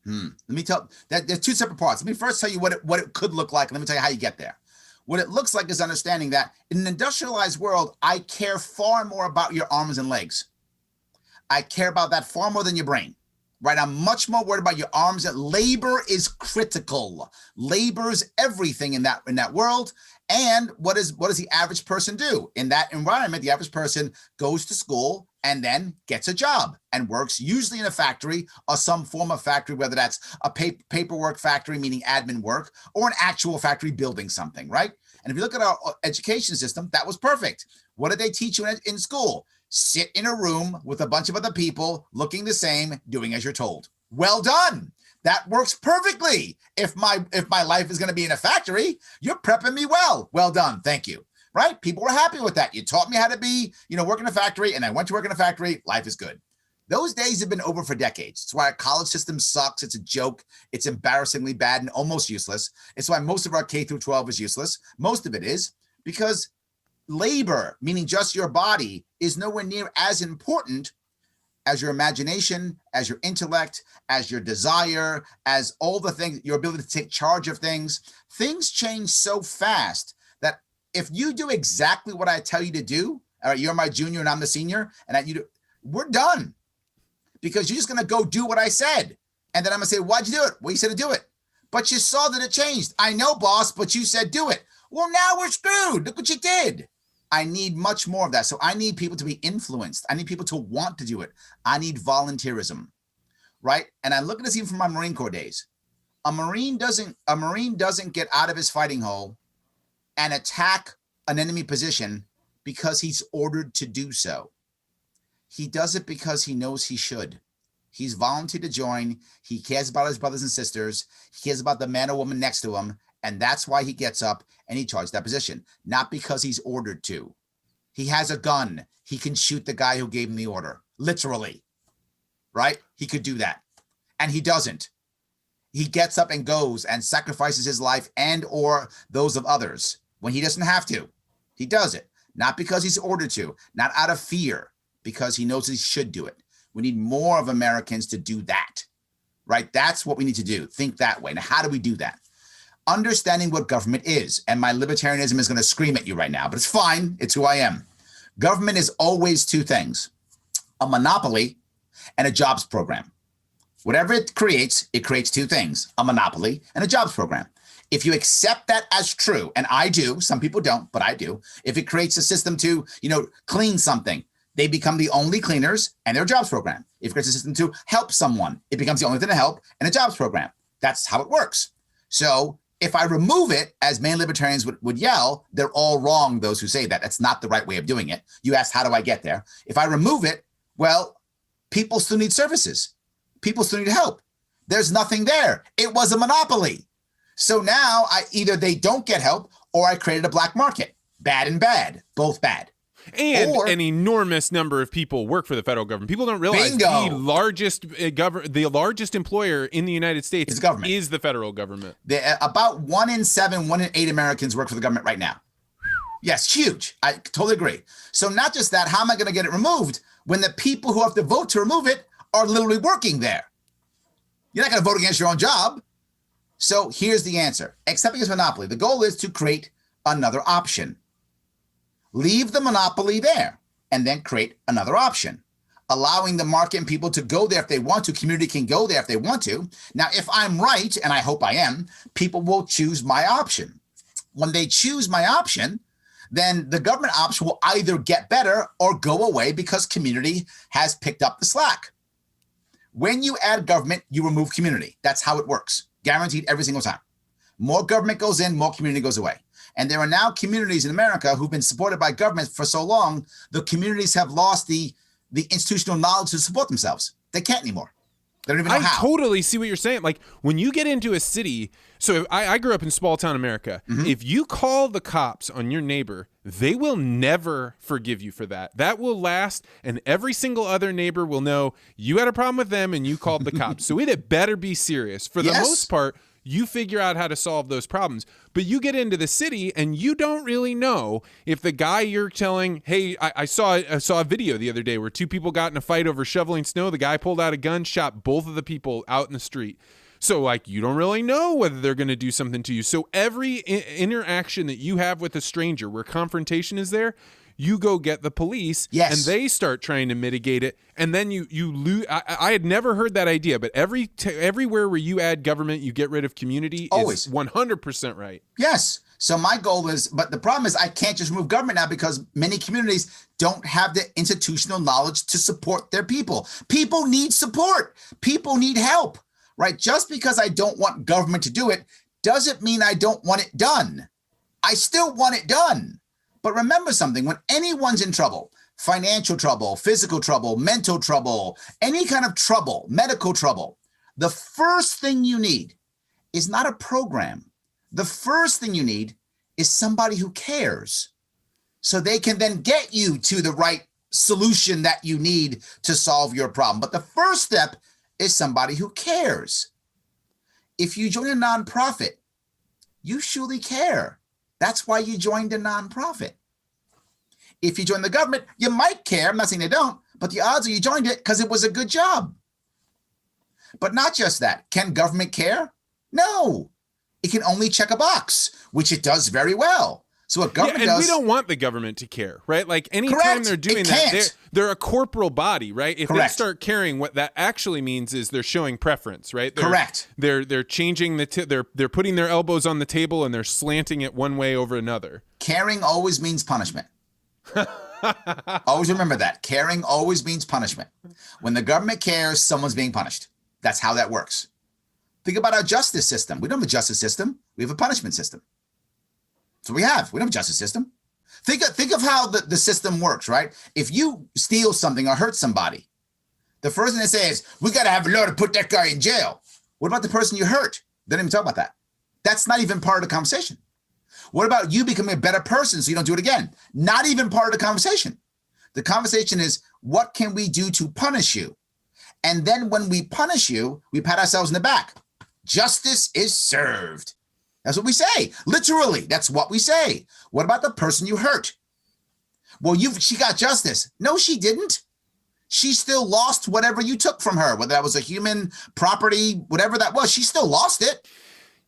Let me tell that there's 2 separate parts. Let me first tell you what it could look like. And let me tell you how you get there. What it looks like is understanding that in an industrialized world, I care far more about your arms and legs. I care about that far more than your brain, right? I'm much more worried about your arms. And labor is critical. Labor's everything in that world. And what does the average person do? In that environment, the average person goes to school and then gets a job and works usually in a factory or some form of factory, whether that's a paperwork factory, meaning admin work, or an actual factory building something, right? And if you look at our education system, that was perfect. What did they teach you in school? Sit in a room with a bunch of other people looking the same, doing as you're told. Well done. That works perfectly. If my life is going to be in a factory, you're prepping me well. Well done. Thank you. Right? People were happy with that. You taught me how to be, work in a factory, and I went to work in a factory. Life is good. Those days have been over for decades. It's why our college system sucks. It's a joke. It's embarrassingly bad and almost useless. It's why most of our K through 12 is useless. Most of it is because labor, meaning just your body, is nowhere near as important as your imagination, as your intellect, as your desire, as all the things, your ability to take charge of things. Things change so fast that if you do exactly what I tell you to do, all right, you're my junior and I'm the senior, and we're done. Because you're just going to go do what I said. And then I'm going to say, why'd you do it? Well, you said to do it. But you saw that it changed. I know, boss, but you said do it. Well, now we're screwed. Look what you did. I need much more of that. So I need people to be influenced. I need people to want to do it. I need volunteerism, right? And I look at this even from my Marine Corps days. A Marine doesn't get out of his fighting hole and attack an enemy position because he's ordered to do so. He does it because he knows he should. He's volunteered to join. He cares about his brothers and sisters. He cares about the man or woman next to him. And that's why he gets up and he charges that position, not because he's ordered to. He has a gun. He can shoot the guy who gave him the order, literally, right? He could do that. And he doesn't. He gets up and goes and sacrifices his life and or those of others when he doesn't have to. He does it, not because he's ordered to, not out of fear, because he knows he should do it. We need more of Americans to do that, right? That's what we need to do. Think that way. Now, how do we do that? Understanding what government is. And my libertarianism is going to scream at you right now, but it's fine. It's who I am. Government is always two things: a monopoly and a jobs program. Whatever it creates two things: a monopoly and a jobs program. If you accept that as true, and I do, some people don't, but I do. If it creates a system to, clean something, they become the only cleaners and their jobs program. If it creates a system to help someone, it becomes the only thing to help and a jobs program. That's how it works. So if I remove it, as many libertarians would yell, they're all wrong, those who say that. That's not the right way of doing it. You asked, how do I get there? If I remove it, well, people still need services. People still need help. There's nothing there. It was a monopoly. So now either they don't get help or I created a black market. Bad and bad, both bad. And an enormous number of people work for the federal government. People don't realize the largest employer in the United States is the federal government. About 1 in 7, 1 in 8 Americans work for the government right now. Yes, huge. I totally agree. So not just that, how am I going to get it removed when the people who have to vote to remove it are literally working there? You're not going to vote against your own job. So here's the answer. Accepting this monopoly. The goal is to create another option. Leave the monopoly there and then create another option, allowing the market and people to go there if they want to. Community can go there if they want to. Now, if I'm right, and I hope I am, people will choose my option. When they choose my option, then the government option will either get better or go away because community has picked up the slack. When you add government, you remove community. That's how it works. Guaranteed every single time. More government goes in, more community goes away. And there are now communities in America who've been supported by government for so long, the communities have lost the institutional knowledge to support themselves. They can't anymore. They don't even know how. I totally see what you're saying. Like when you get into a city, so I grew up in small town America. Mm-hmm. If you call the cops on your neighbor, they will never forgive you for that. That will last, and every single other neighbor will know you had a problem with them and you called the cops. So it better be serious. For the most part, you figure out how to solve those problems. But you get into the city and you don't really know if the guy you're telling, hey, I saw a video the other day where 2 people got in a fight over shoveling snow. The guy pulled out a gun, shot both of the people out in the street. So you don't really know whether they're going to do something to you. So every interaction that you have with a stranger where confrontation is there, you go get the police, and they start trying to mitigate it, and then you lose. I had never heard that idea, but everywhere where you add government, you get rid of community. Always. Is 100% right. Yes. So my goal is, but the problem is I can't just remove government now because many communities don't have the institutional knowledge to support their people. People need support. People need help, right? Just because I don't want government to do it doesn't mean I don't want it done. I still want it done. But remember something, when anyone's in trouble, financial trouble, physical trouble, mental trouble, any kind of trouble, medical trouble, the first thing you need is not a program. The first thing you need is somebody who cares so they can then get you to the right solution that you need to solve your problem. But the first step is somebody who cares. If you join a nonprofit, you surely care. That's why you joined a nonprofit. If you join the government, you might care. I'm not saying they don't, but the odds are you joined it because it was a good job. But not just that. Can government care? No. It can only check a box, which it does very well. So what government does... we don't want the government to care, right? Like anytime they're doing that, they're a corporal body, right? If they start caring, what that actually means is they're showing preference, right? They're changing they're putting their elbows on the table and they're slanting it one way over another. Caring always means punishment. Always remember that. Caring always means punishment. When the government cares, someone's being punished. That's how that works. Think about our justice system. We don't have a justice system. We have a punishment system. So we don't have a justice system. Think of how the system works, right? If you steal something or hurt somebody, the first thing they say is, we got to have a law to put that guy in jail. What about the person you hurt? They don't even talk about that. That's not even part of the conversation. What about you becoming a better person so you don't do it again? Not even part of the conversation. The conversation is, what can we do to punish you? And then when we punish you, we pat ourselves in the back. Justice is served. That's what we say. Literally, that's what we say. What about the person you hurt? Well, she got justice. No, she didn't. She still lost whatever you took from her, whether that was a human property, whatever that was. She still lost it.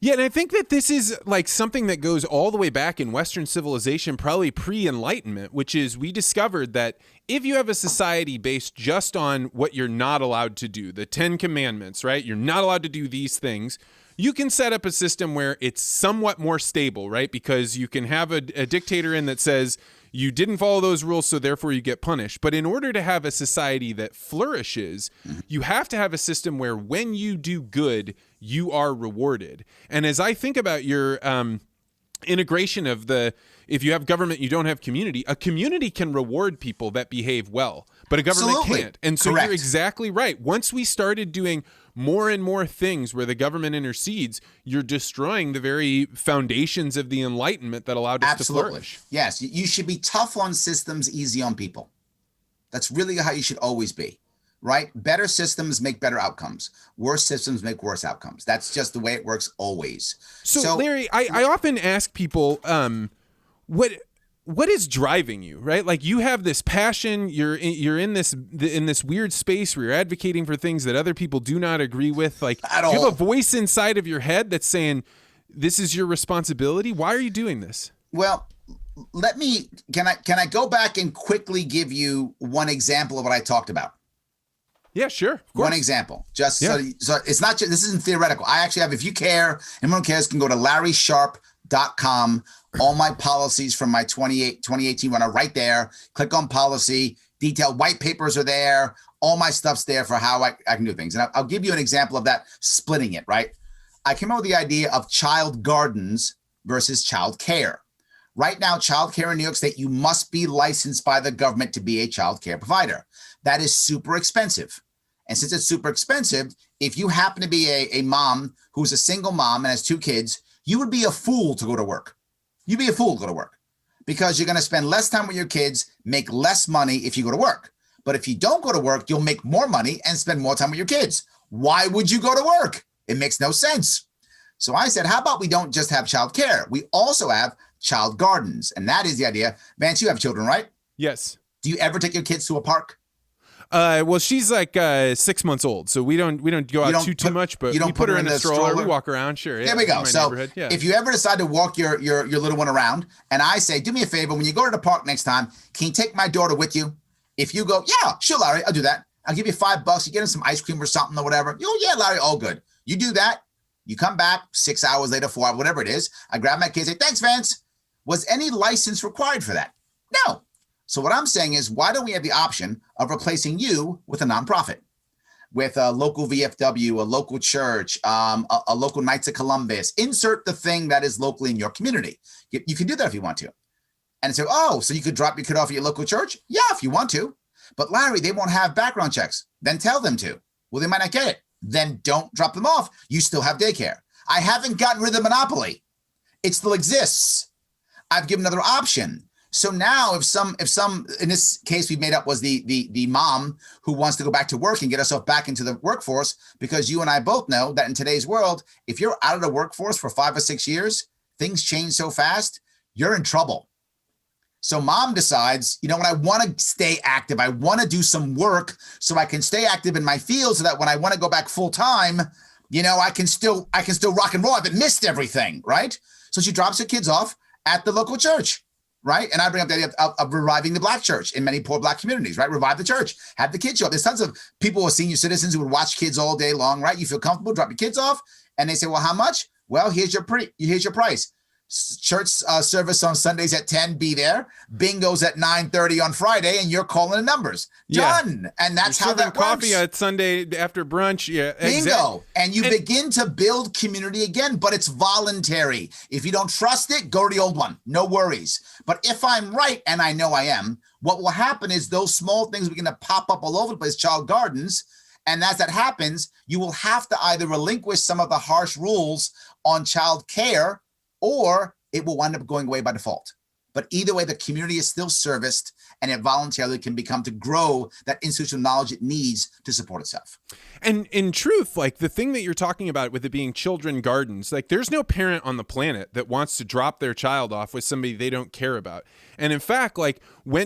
Yeah, and I think that this is like something that goes all the way back in Western civilization, probably pre-Enlightenment, which is we discovered that if you have a society based just on what you're not allowed to do, the 10 Commandments, right? You're not allowed to do these things. You can set up a system where it's somewhat more stable, right? Because you can have a dictator in that says, you didn't follow those rules, so therefore you get punished. But in order to have a society that flourishes, you have to have a system where when you do good, you are rewarded. And as I think about your integration of if you have government, you don't have community, a community can reward people that behave well, but a government Absolutely. can't. And so Correct. You're exactly right. Once we started doing more and more things where the government intercedes, you're destroying the very foundations of the Enlightenment that allowed us to flourish. Yes, you should be tough on systems, easy on people. That's really how you should always be, right? Better systems make better outcomes. Worse systems make worse outcomes. That's just the way it works always. So Larry, I often ask people, what is driving you, right? Like you have this passion, you're in this weird space where you're advocating for things that other people do not agree with. Like At all. You have a voice inside of your head that's saying, this is your responsibility. Why are you doing this? Well, can I go back and quickly give you one example of what I talked about? Yeah, sure. Of course. One example, so it's not just, this isn't theoretical. I actually have, if you care, anyone cares, can go to LarrySharp.com. All my policies from my 2018 one are right there. Click on policy, detailed white papers are there. All my stuff's there for how I can do things. And I'll give you an example of that, splitting it, right? I came up with the idea of child gardens versus child care. Right now, child care in New York State, you must be licensed by the government to be a child care provider. That is super expensive. And since it's super expensive, if you happen to be a mom who's a single mom and has 2 kids, you would be a fool to go to work. You'd be a fool to go to work because you're going to spend less time with your kids, make less money if you go to work. But if you don't go to work, you'll make more money and spend more time with your kids. Why would you go to work? It makes no sense. So I said, how about we don't just have child care? We also have child gardens. And that is the idea. Vance, you have children, right? Yes. Do you ever take your kids to a park? Well, she's like 6 months old, so we don't go out too much, but we put her in a stroller. We walk around, sure. There we go. So if you ever decide to walk your little one around, and I say, do me a favor, when you go to the park next time, can you take my daughter with you? If you go, yeah, sure, Larry, I'll do that. I'll give you $5. You get him some ice cream or something or whatever. You go, yeah, Larry, all good. You do that. You come back 6 hours later, 4 hours, whatever it is. I grab my kids, say, thanks, Vance. Was any license required for that? No. So what I'm saying is, why don't we have the option of replacing you with a nonprofit, with a local VFW, a local church, a local Knights of Columbus? Insert the thing that is locally in your community. You can do that if you want to. And so, so you could drop your kid off at your local church? Yeah, if you want to. But Larry, they won't have background checks. Then tell them to. Well, they might not get it. Then don't drop them off. You still have daycare. I haven't gotten rid of the monopoly. It still exists. I've given another option. So now if some, in this case we made up was the mom who wants to go back to work and get herself back into the workforce, because you and I both know that in today's world, if you're out of the workforce for 5 or 6 years, things change so fast, you're in trouble. So mom decides, when I want to stay active, I want to do some work so I can stay active in my field so that when I want to go back full time, I can still rock and roll. I haven't missed everything, right? So she drops her kids off at the local church. Right. And I bring up the idea of reviving the Black church in many poor Black communities. Right. Revive the church. Have the kids show up. There's tons of people who are senior citizens who would watch kids all day long. Right. You feel comfortable, drop your kids off. And they say, well, how much? Well, here's your price. Church service on Sundays at 10, be there. Bingo's at 9:30 on Friday, and you're calling the numbers. Done. Yeah. And that's how that works. Coffee at Sunday after brunch. Yeah. Bingo. Exactly. And you begin to build community again, but it's voluntary. If you don't trust it, go to the old one. No worries. But if I'm right, and I know I am, what will happen is those small things begin to pop up all over the place, child gardens, And as that happens, you will have to either relinquish some of the harsh rules on child care, or it will wind up going away by default. But either way, the community is still serviced, and it voluntarily can become to grow that institutional knowledge it needs to support itself. And in truth, like the thing that you're talking about with it being children gardens, like there's no parent on the planet that wants to drop their child off with somebody they don't care about. And in fact, like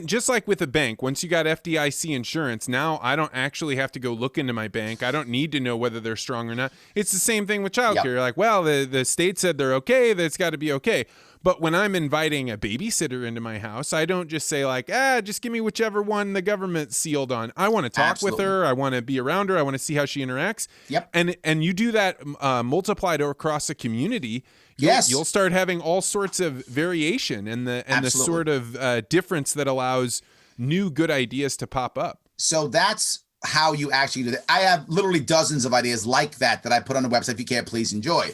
just like with a bank, once you got FDIC insurance, now I don't actually have to go look into my bank. I don't need to know whether they're strong or not. It's the same thing with childcare. You're like, well, the state said they're okay. That's got to be okay. But when I'm inviting a babysitter into my house, I don't just say like, just give me whichever one the government sealed on. I want to talk with her. I want to be around her. I want to see how she interacts. Yep. And you do that multiplied across a community. You'll start having all sorts of variation and the sort of difference that allows new good ideas to pop up. So that's how you actually do that. I have literally dozens of ideas like that I put on the website. If you can't, please enjoy.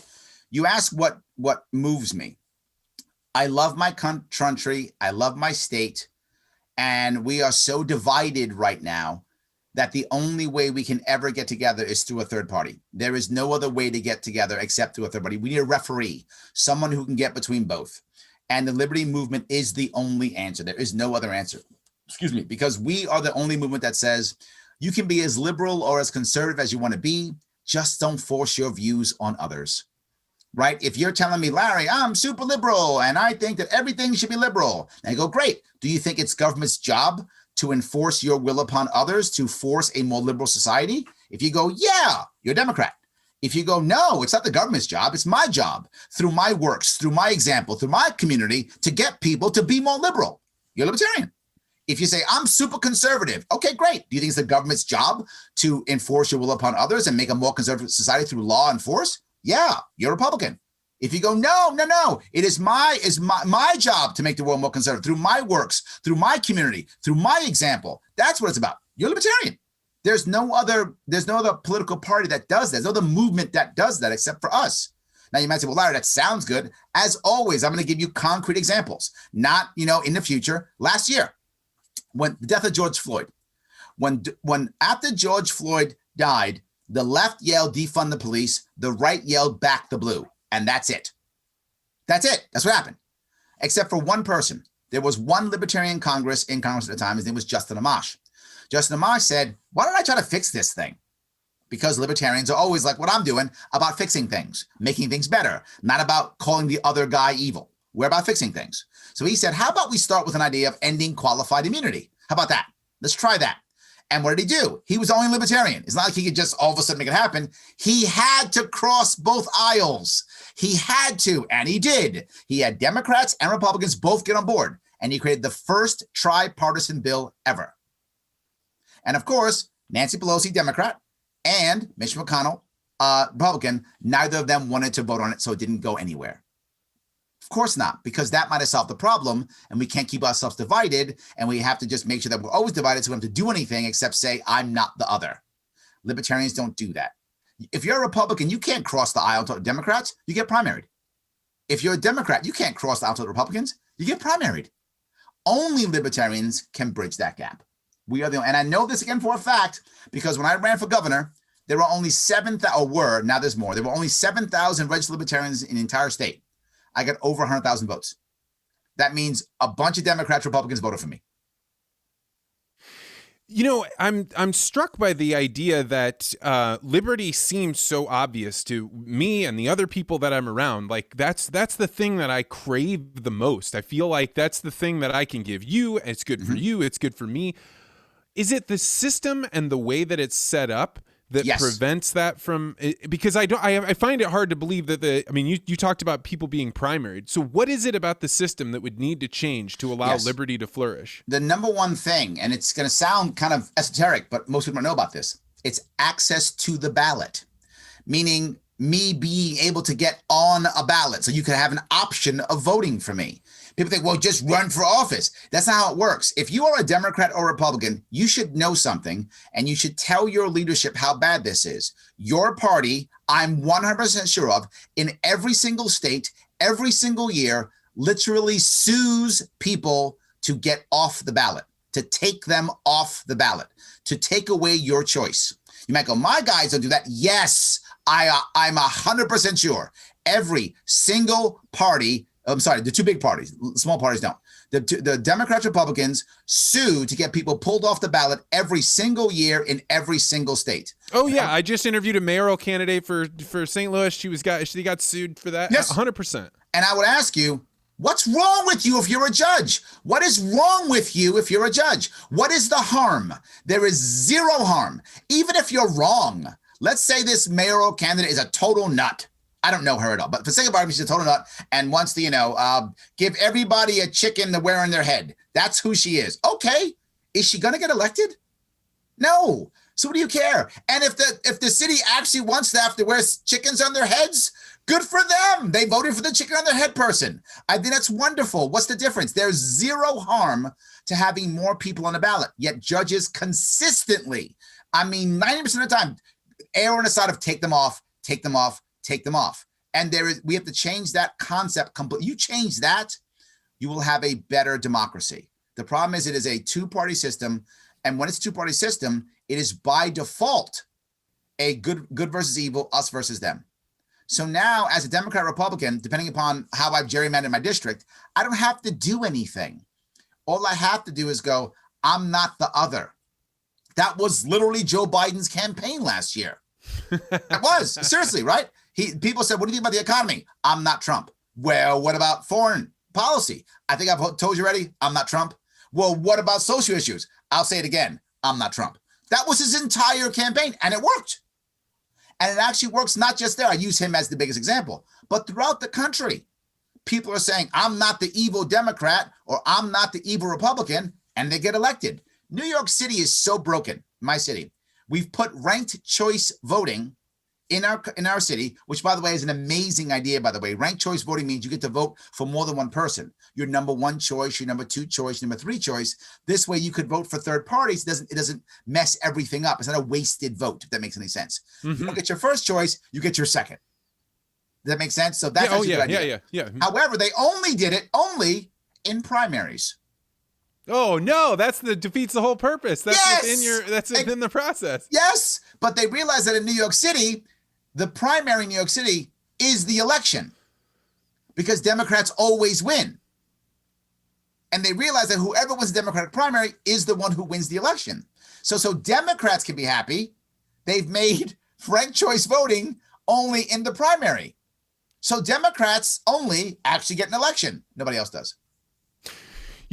You ask what moves me. I love my country. I love my state. And we are so divided right now that the only way we can ever get together is through a third party. There is no other way to get together except through a third party. We need a referee, someone who can get between both. And the liberty movement is the only answer. There is no other answer. Excuse me, because we are the only movement that says you can be as liberal or as conservative as you want to be. Just don't force your views on others. Right? If you're telling me, Larry, I'm super liberal and I think that everything should be liberal, and I go, great. Do you think it's government's job to enforce your will upon others, to force a more liberal society? If you go, yeah, you're a Democrat. If you go, no, it's not the government's job. It's my job through my works, through my example, through my community to get people to be more liberal. You're libertarian. If you say, I'm super conservative, okay, great. Do you think it's the government's job to enforce your will upon others and make a more conservative society through law and force? Yeah, you're a Republican. If you go, no, it is my job to make the world more conservative through my works, through my community, through my example. That's what it's about. You're libertarian. There's no other political party that does that. There's no other movement that does that except for us. Now you might say, well, Larry, that sounds good. As always, I'm going to give you concrete examples. Not, in the future. Last year, when the death of George Floyd, when after George Floyd died, the left yelled defund the police, the right yelled back the blue, and that's it. That's it. That's what happened. Except for one person. There was one libertarian in Congress at the time. His name was Justin Amash. Justin Amash said, why don't I try to fix this thing? Because libertarians are always like what I'm doing, about fixing things, making things better, not about calling the other guy evil. We're about fixing things. So he said, how about we start with an idea of ending qualified immunity? How about that? Let's try that. And what did he do? He was only libertarian. It's not like he could just all of a sudden make it happen. He had to cross both aisles. He had to, and he did. He had Democrats and Republicans both get on board, and he created the first tripartisan bill ever. And of course, Nancy Pelosi, Democrat, and Mitch McConnell, Republican, neither of them wanted to vote on it, so it didn't go anywhere. Of course not, because that might have solved the problem, and we can't keep ourselves divided, and we have to just make sure that we're always divided, so we don't have to do anything except say, I'm not the other. Libertarians don't do that. If you're a Republican, you can't cross the aisle to Democrats, you get primaried. If you're a Democrat, you can't cross the aisle to the Republicans, you get primaried. Only libertarians can bridge that gap. We are the only, and I know this again for a fact, because when I ran for governor, there were only 7,000, now there's more. There were only 7,000 registered libertarians in the entire state. I got over 100,000 votes. That means a bunch of Democrats, Republicans voted for me. I'm struck by the idea that liberty seems so obvious to me and the other people that I'm around. Like that's the thing that I crave the most. I feel like that's the thing that I can give you. It's good for you. It's good for me. Is it the system and the way that it's set up that prevents that from, because I find it hard to believe that you talked about people being primaried. So what is it about the system that would need to change to allow liberty to flourish? The number one thing, and it's going to sound kind of esoteric, but most people don't know about this. It's access to the ballot, meaning me being able to get on a ballot. So you can have an option of voting for me. People think, well, just run for office. That's not how it works. If you are a Democrat or Republican, you should know something, and you should tell your leadership how bad this is. Your party, I'm 100% sure of, in every single state, every single year, literally sues people to get off the ballot, to take them off the ballot, to take away your choice. You might go, my guys don't do that. Yes, I'm 100% sure. Every single party, I'm sorry, the two big parties, small parties don't. The Democrats, Republicans sue to get people pulled off the ballot every single year in every single state. Oh yeah, I just interviewed a mayoral candidate for St. Louis. She got sued for that. Yes. 100%. And I would ask you, what's wrong with you if you're a judge? What is wrong with you if you're a judge? What is the harm? There is zero harm. Even if you're wrong, let's say this mayoral candidate is a total nut. I don't know her at all, but for the sake of argument, she's a total nut and wants to, give everybody a chicken to wear on their head. That's who she is. Okay. Is she going to get elected? No. So what do you care? And if the city actually wants to have to wear chickens on their heads, good for them. They voted for the chicken on their head person. I think that's wonderful. What's the difference? There's zero harm to having more people on the ballot, yet judges consistently, 90% of the time, err on the side of take them off. And we have to change that concept completely. You change that, you will have a better democracy. The problem is it is a two-party system. And when it's a two-party system, it is by default a good versus evil, us versus them. So now as a Democrat, Republican, depending upon how I've gerrymandered my district, I don't have to do anything. All I have to do is go, I'm not the other. That was literally Joe Biden's campaign last year. It was, seriously, right? People said, what do you think about the economy? I'm not Trump. Well, what about foreign policy? I think I've told you already, I'm not Trump. Well, what about social issues? I'll say it again, I'm not Trump. That was his entire campaign, and it worked. And it actually works not just there. I use him as the biggest example, but throughout the country, people are saying, I'm not the evil Democrat or I'm not the evil Republican, and they get elected. New York City is so broken, my city. We've put ranked choice voting in our city, which, by the way, is an amazing idea, by the way. Ranked choice voting means you get to vote for more than one person. Your number one choice, your number two choice, number three choice. This way you could vote for third parties. It doesn't mess everything up. It's not a wasted vote, if that makes any sense. Mm-hmm. You don't get your first choice, you get your second. Does that make sense? So that's a good idea. Yeah. However, they only did it in primaries. Oh no, defeats the whole purpose. That's within the process. Yes, but they realized that in New York City, the primary in New York City is the election because Democrats always win. And they realize that whoever wins the Democratic primary is the one who wins the election. So Democrats can be happy. They've made ranked choice voting only in the primary. So Democrats only actually get an election. Nobody else does.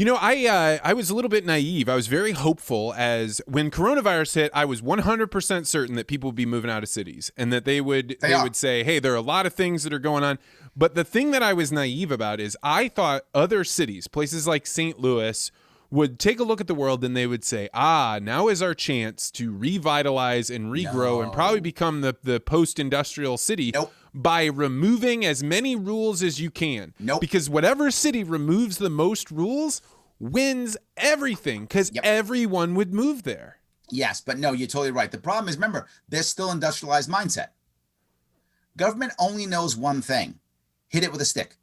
I was a little bit naive. I was very hopeful as when coronavirus hit, I was 100% certain that people would be moving out of cities and that they would say, hey, there are a lot of things that are going on. But the thing that I was naive about is I thought other cities, places like St. Louis, would take a look at the world and they would say, now is our chance to revitalize and regrow and probably become the post-industrial city. Nope. By removing as many rules as you can. Nope. Because whatever city removes the most rules wins everything because everyone would move there. Yes, but no, you're totally right. The problem is, remember, there's still industrialized mindset. Government only knows one thing. Hit it with a stick.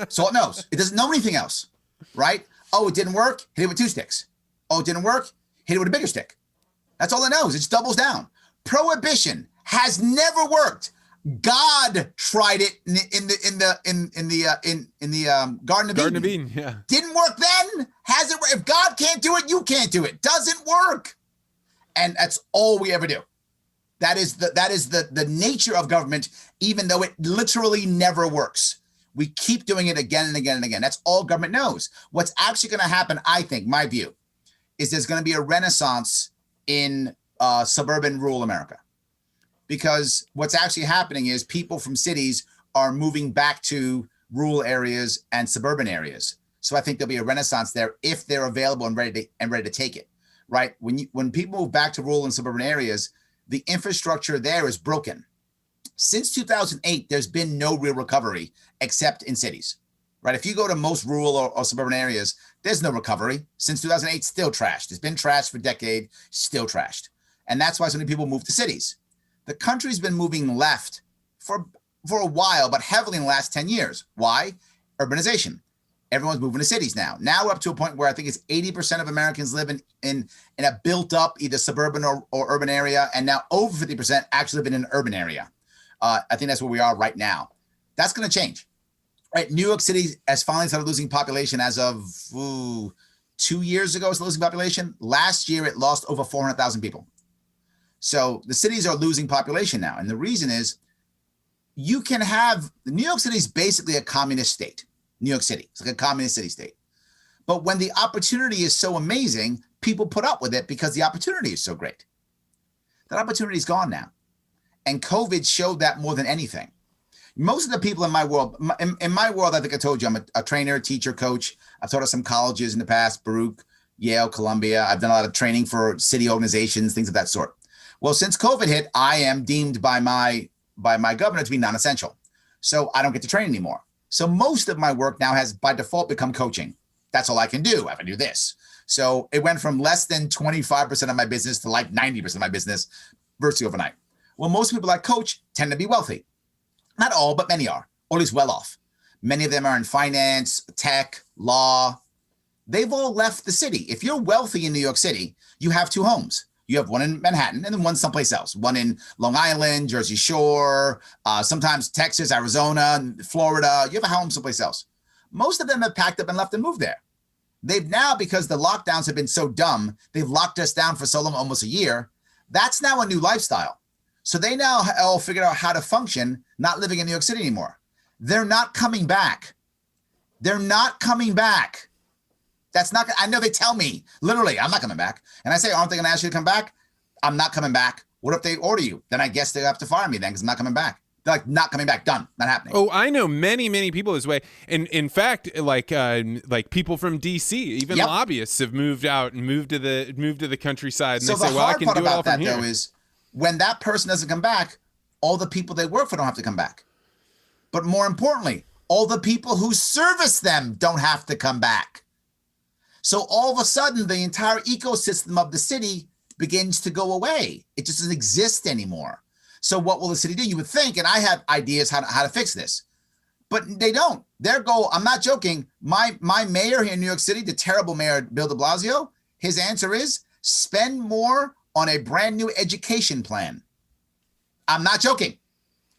So it knows. It doesn't know anything else, right? Oh, it didn't work? Hit it with two sticks. Oh, it didn't work? Hit it with a bigger stick. That's all it knows. It just doubles down. Prohibition has never worked. God tried it in the Garden of Eden. Yeah. Didn't work then. Has it? If God can't do it, you can't do it. Doesn't work. And that's all we ever do. That is the nature of government, even though it literally never works. We keep doing it again and again and again. That's all government knows. What's actually going to happen, I think, my view, is there's going to be a renaissance in suburban rural America. Because what's actually happening is people from cities are moving back to rural areas and suburban areas. So I think there'll be a renaissance there if they're available and ready to take it, right? When people move back to rural and suburban areas, the infrastructure there is broken. Since 2008, there's been no real recovery except in cities, right? If you go to most rural or suburban areas, there's no recovery. Since 2008, still trashed. It's been trashed for decades, still trashed. And that's why so many people move to cities. The country's been moving left for a while, but heavily in the last 10 years. Why? Urbanization. everyone's moving to cities now. Now we're up to a point where I think it's 80% of Americans live in a built up either suburban or urban area. And now over 50% actually live in an urban area. I think that's where we are right now. That's going to change. Right. New York City has finally started losing population as of 2 years ago. It's losing population. Last year, it lost over 400,000 people. So the cities are losing population now. And the reason is you can have New York City is basically a communist state. New York City. It's like a communist city state. But when the opportunity is so amazing, people put up with it because the opportunity is so great. That opportunity is gone now. And COVID showed that more than anything. Most of the people in my world, I think I told you, I'm a trainer, teacher, coach. I've taught at some colleges in the past, Baruch, Yale, Columbia. I've done a lot of training for city organizations, things of that sort. Well, since COVID hit, I am deemed by my governor to be non-essential. So I don't get to train anymore. So most of my work now has by default become coaching. That's all I can do. I can do this. So it went from less than 25% of my business to like 90% of my business virtually overnight. Well, most people I coach tend to be wealthy. Not all, but many are, or at least well off. Many of them are in finance, tech, law. They've all left the city. If you're wealthy in New York City, you have 2 homes. You have one in Manhattan and then one someplace else. One in Long Island, Jersey Shore, sometimes Texas, Arizona, Florida. You have a home someplace else. Most of them have packed up and left and moved there. They've now, because the lockdowns have been so dumb, they've locked us down for so long, almost a year. That's now a new lifestyle. So they now all figured out how to function, not living in New York City anymore. They're not coming back. They're not coming back. That's not, I know they tell me, literally, I'm not coming back. And I say, aren't they going to ask you to come back? I'm not coming back. What if they order you? Then I guess they have to fire me then because I'm not coming back. They're like, not coming back. Done. Not happening. Oh, I know many people this way. And in fact, like people from DC, even lobbyists have moved out and moved to the countryside. And so they say, well, I can do it all from here. Though is when that person doesn't come back, all the people they work for don't have to come back. But more importantly, all the people who service them don't have to come back. So all of a sudden, the entire ecosystem of the city begins to go away. It just doesn't exist anymore. So what will the city do? You would think, and I have ideas how to fix this, but they don't. Their goal, I'm not joking, my mayor here in New York City, the terrible mayor, Bill de Blasio, his answer is spend more on a brand new education plan. I'm not joking.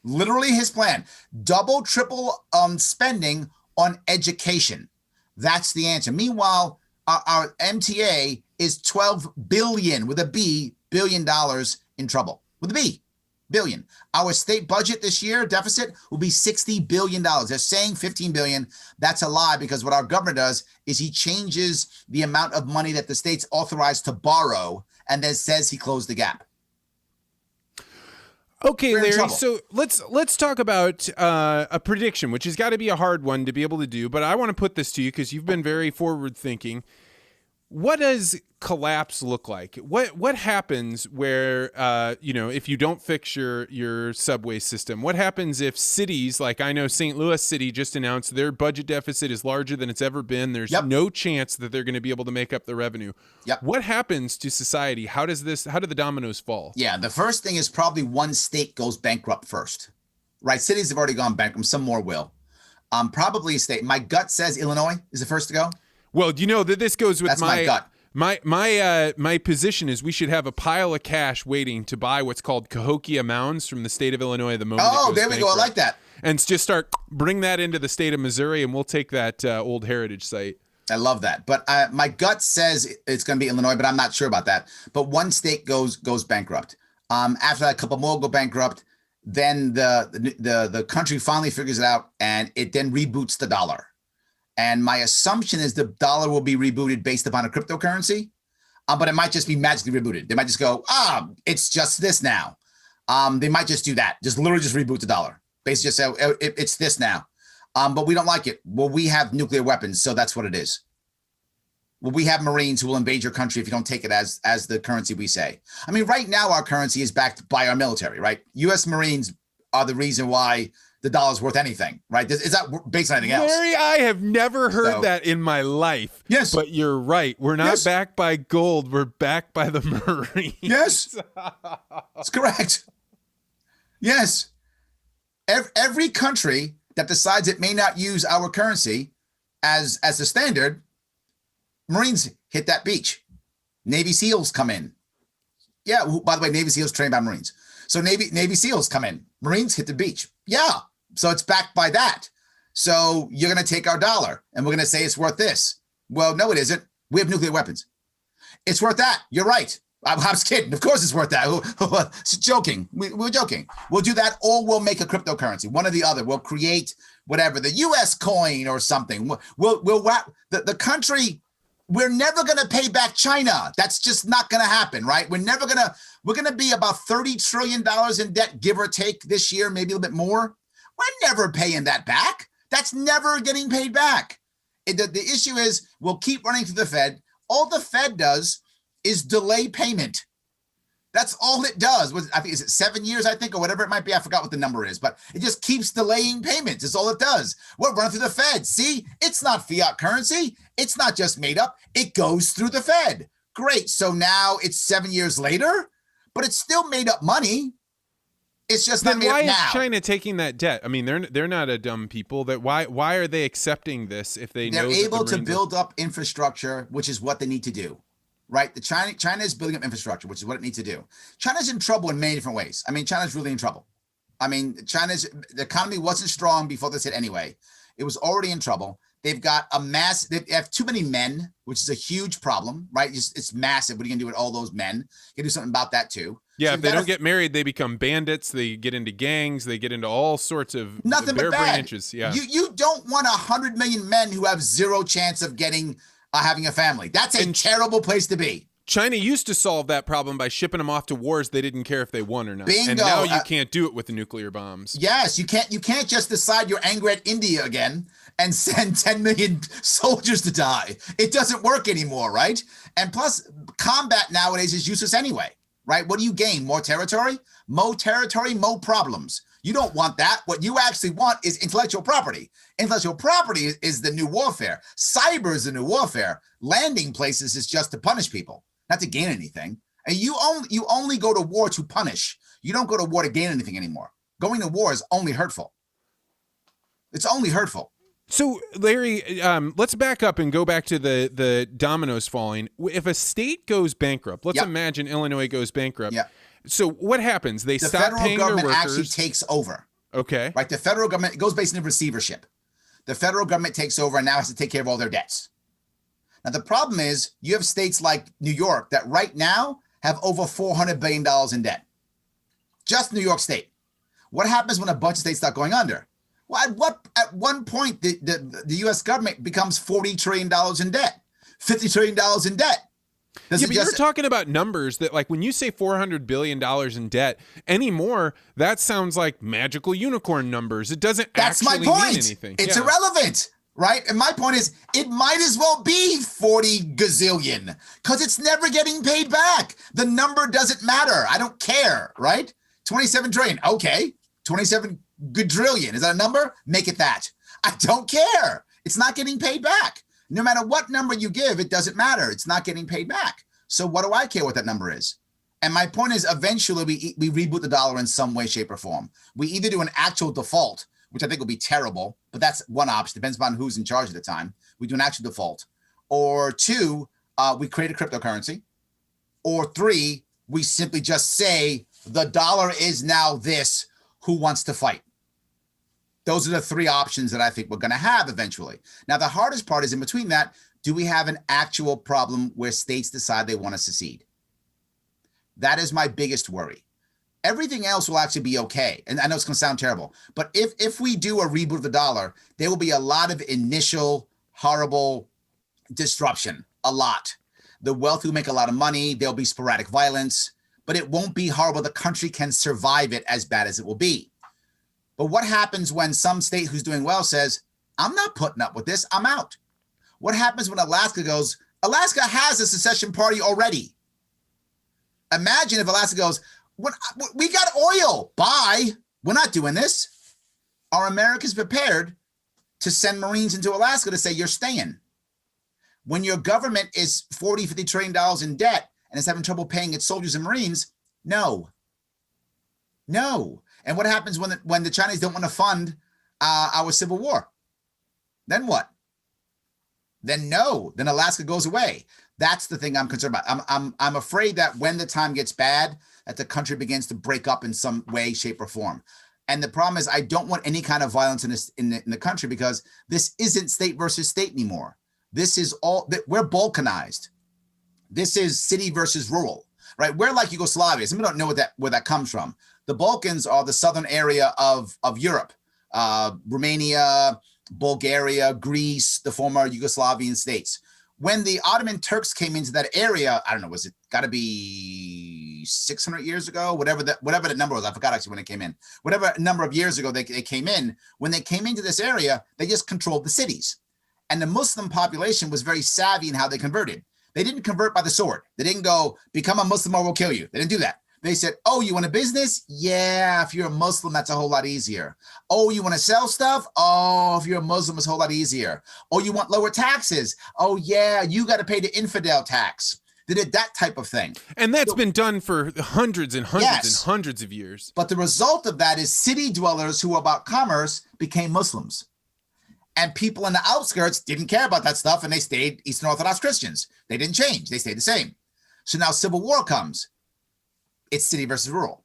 Literally his plan, double, triple spending on education. That's the answer. Meanwhile, our MTA is $12 billion with a B billion dollars in trouble with a B billion. Our state budget this year deficit will be $60 billion. They're saying $15 billion. That's a lie because what our governor does is he changes the amount of money that the state's authorized to borrow and then says he closed the gap. Okay, Larry, so let's talk about a prediction, which has got to be a hard one to be able to do, but I want to put this to you because you've been very forward-thinking. What does collapse look like? What happens where, if you don't fix your subway system? What happens if cities, like I know St. Louis City just announced their budget deficit is larger than it's ever been. There's no chance that they're going to be able to make up the revenue. What happens to society? How do the dominoes fall? Yeah, the first thing is probably one state goes bankrupt first, right? Cities have already gone bankrupt. Some more will. Probably a state. My gut says Illinois is the first to go. Well, you know that this goes with That's my gut. My position is we should have a pile of cash waiting to buy what's called Cahokia Mounds from the state of Illinois the moment. Oh, there we go. I like that. And just bring that into the state of Missouri, and we'll take that old heritage site. I love that. But my gut says it's going to be Illinois, but I'm not sure about that. But one state goes bankrupt. After that, a couple more go bankrupt. Then the country finally figures it out, and it then reboots the dollar. And my assumption is the dollar will be rebooted based upon a cryptocurrency, but it might just be magically rebooted. They might just go, it's just this now. They might just do that. Just literally just reboot the dollar. Basically just say, it's this now. But we don't like it. Well, we have nuclear weapons, so that's what it is. Well, we have Marines who will invade your country if you don't take it as the currency we say. I mean, right now our currency is backed by our military, right? U.S. Marines are the reason why the dollar's worth anything, right? It's not based on anything else. Larry, I have never heard that in my life. Yes. But you're right. We're not backed by gold. We're backed by the Marines. Yes. That's correct. Yes. Every country that decides it may not use our currency as the standard, Marines hit that beach. Navy SEALs come in. Yeah, by the way, Navy SEALs trained by Marines. So Navy SEALs come in. Marines hit the beach. Yeah, so it's backed by that. So you're going to take our dollar and we're going to say it's worth this. Well, no, it isn't. We have nuclear weapons. It's worth that. You're right. I was kidding. Of course it's worth that. It's joking. We're joking. We'll do that, or we'll make a cryptocurrency. One or the other. We'll create whatever, the U.S. coin or something. We'll the country. We're never going to pay back China. That's just not going to happen, right? We're going to be about $30 trillion in debt, give or take, this year, maybe a little bit more. We're never paying that back. That's never getting paid back. The issue is we'll keep running through the Fed. All the Fed does is delay payment. That's all it does. I think, is it 7 years, I think, or whatever it might be? I forgot what the number is, but it just keeps delaying payments. That's all it does. We're running through the Fed. See, it's not fiat currency. It's not just made up. It goes through the Fed. Great. So now it's 7 years later, but it's still made up money. It's just not made up now. Then why is China taking that debt? I mean, they're not a dumb people. That why are they accepting this if they're able to build up infrastructure, which is what they need to do. Right? China is building up infrastructure, which is what it needs to do. China's in trouble in many different ways. I mean, China's really in trouble. I mean, the economy wasn't strong before this hit anyway. It was already in trouble. They've got they have too many men, which is a huge problem, right? It's massive. What are you gonna do with all those men? You can do something about that too. Yeah, so if they don't get married, they become bandits. They get into gangs. They get into all sorts of nothing bare but bad. branches. Yeah, you don't want 100 million men who have zero chance of having a family. That's a terrible place to be. China used to solve that problem by shipping them off to wars they didn't care if they won or not. Bingo. And now you can't do it with the nuclear bombs. Yes, you can't just decide you're angry at India again and send 10 million soldiers to die. It doesn't work anymore, right? And plus, combat nowadays is useless anyway, right? What do you gain? More territory? More territory, more problems. You don't want that. What you actually want is intellectual property. Intellectual property is the new warfare. Cyber is the new warfare. Landing places is just to punish people, not to gain anything. And you only go to war to punish. You don't go to war to gain anything anymore. Going to war is only hurtful. It's only hurtful. So, Larry, let's back up and go back to the dominoes falling. If a state goes bankrupt, let's imagine Illinois goes bankrupt. Yeah. So what happens? They stop paying their workers. The federal government actually takes over. Okay. Right. The federal government, it goes based in receivership. The federal government takes over and now has to take care of all their debts. Now, the problem is you have states like New York that right now have over $400 billion in debt. Just New York State. What happens when a bunch of states start going under? Well, at one point, the U.S. government becomes $40 trillion in debt, $50 trillion in debt. But you're talking about numbers that, like, when you say $400 billion in debt anymore, that sounds like magical unicorn numbers. It doesn't actually mean anything. It's irrelevant, right? And my point is, it might as well be 40 gazillion because it's never getting paid back. The number doesn't matter. I don't care, right? 27 trillion. Okay. 27 quadrillion. Is that a number? Make it that. I don't care. It's not getting paid back. No matter what number you give, it doesn't matter. It's not getting paid back. So what do I care what that number is? And my point is, eventually we reboot the dollar in some way, shape, or form. We either do an actual default, which I think will be terrible, but that's one option. Depends upon who's in charge at the time. We do an actual default. Or two, we create a cryptocurrency. Or three, we simply just say the dollar is now this. Who wants to fight? Those are the three options that I think we're going to have eventually. Now, the hardest part is in between that, do we have an actual problem where states decide they want to secede? That is my biggest worry. Everything else will actually be okay. And I know it's going to sound terrible, but if we do a reboot of the dollar, there will be a lot of initial horrible disruption, a lot. The wealthy will make a lot of money. There'll be sporadic violence, but it won't be horrible. The country can survive it as bad as it will be. But what happens when some state who's doing well says, I'm not putting up with this, I'm out? What happens when Alaska goes, Alaska has a secession party already. Imagine if Alaska goes, we got oil, bye, we're not doing this. Are Americans prepared to send Marines into Alaska to say you're staying? When your government is $40-50 trillion in debt and is having trouble paying its soldiers and Marines, no. And what happens when the Chinese don't want to fund our civil war? Then what? then no, then Alaska goes away. That's the thing I'm concerned about. I'm afraid that when the time gets bad, that the country begins to break up in some way, shape, or form. And the problem is, I don't want any kind of violence in the country, because this isn't state versus state anymore. This is we're balkanized. This is city versus rural, right? We're like Yugoslavia. Some people don't know where that comes from. The Balkans are the southern area of Europe, Romania, Bulgaria, Greece, the former Yugoslavian states. When the Ottoman Turks came into that area, I don't know, was it got to be 600 years ago? Whatever the number was, I forgot actually when it came in. Whatever number of years ago they came in, when they came into this area, they just controlled the cities. And the Muslim population was very savvy in how they converted. They didn't convert by the sword. They didn't go, become a Muslim or we'll kill you. They didn't do that. They said, oh, you want a business? Yeah, if you're a Muslim, that's a whole lot easier. Oh, you want to sell stuff? Oh, if you're a Muslim, it's a whole lot easier. Oh, you want lower taxes? Oh, yeah, you got to pay the infidel tax. They did that type of thing. And that's been done for hundreds and hundreds and hundreds of years. But the result of that is city dwellers who were about commerce became Muslims. And people in the outskirts didn't care about that stuff, and they stayed Eastern Orthodox Christians. They didn't change. They stayed the same. So now civil war comes. It's city versus rural.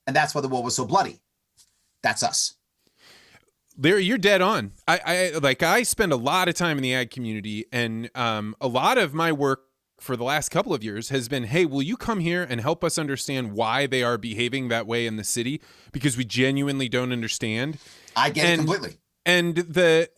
And that's why the war was so bloody. That's us. Larry, you're dead on. I spend a lot of time in the ag community, and a lot of my work for the last couple of years has been, hey, will you come here and help us understand why they are behaving that way in the city? Because we genuinely don't understand. I get it completely. And the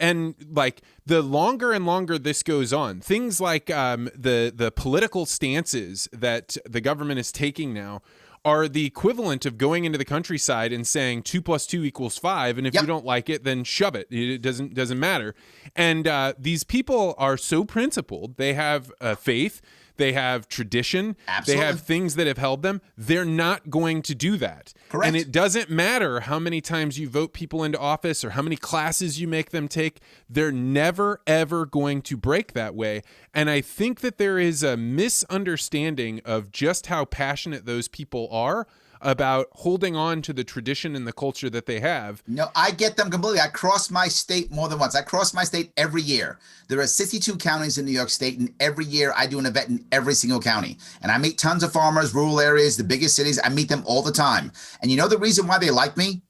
longer and longer this goes on, things like the political stances that the government is taking now are the equivalent of going into the countryside and saying 2 + 2 = 5, and if you don't like it, then shove it. It doesn't matter. And these people are so principled. They have faith. They have tradition. Absolutely. They have things that have held them. They're not going to do that. Correct. And it doesn't matter how many times you vote people into office or how many classes you make them take. They're never, ever going to break that way. And I think that there is a misunderstanding of just how passionate those people are about holding on to the tradition and the culture that they have. No, I get them completely. I cross my state more than once. I cross my state every year. There are 62 counties in New York State, and every year I do an event in every single county. And I meet tons of farmers, rural areas, the biggest cities. I meet them all the time. And you know the reason why they like me?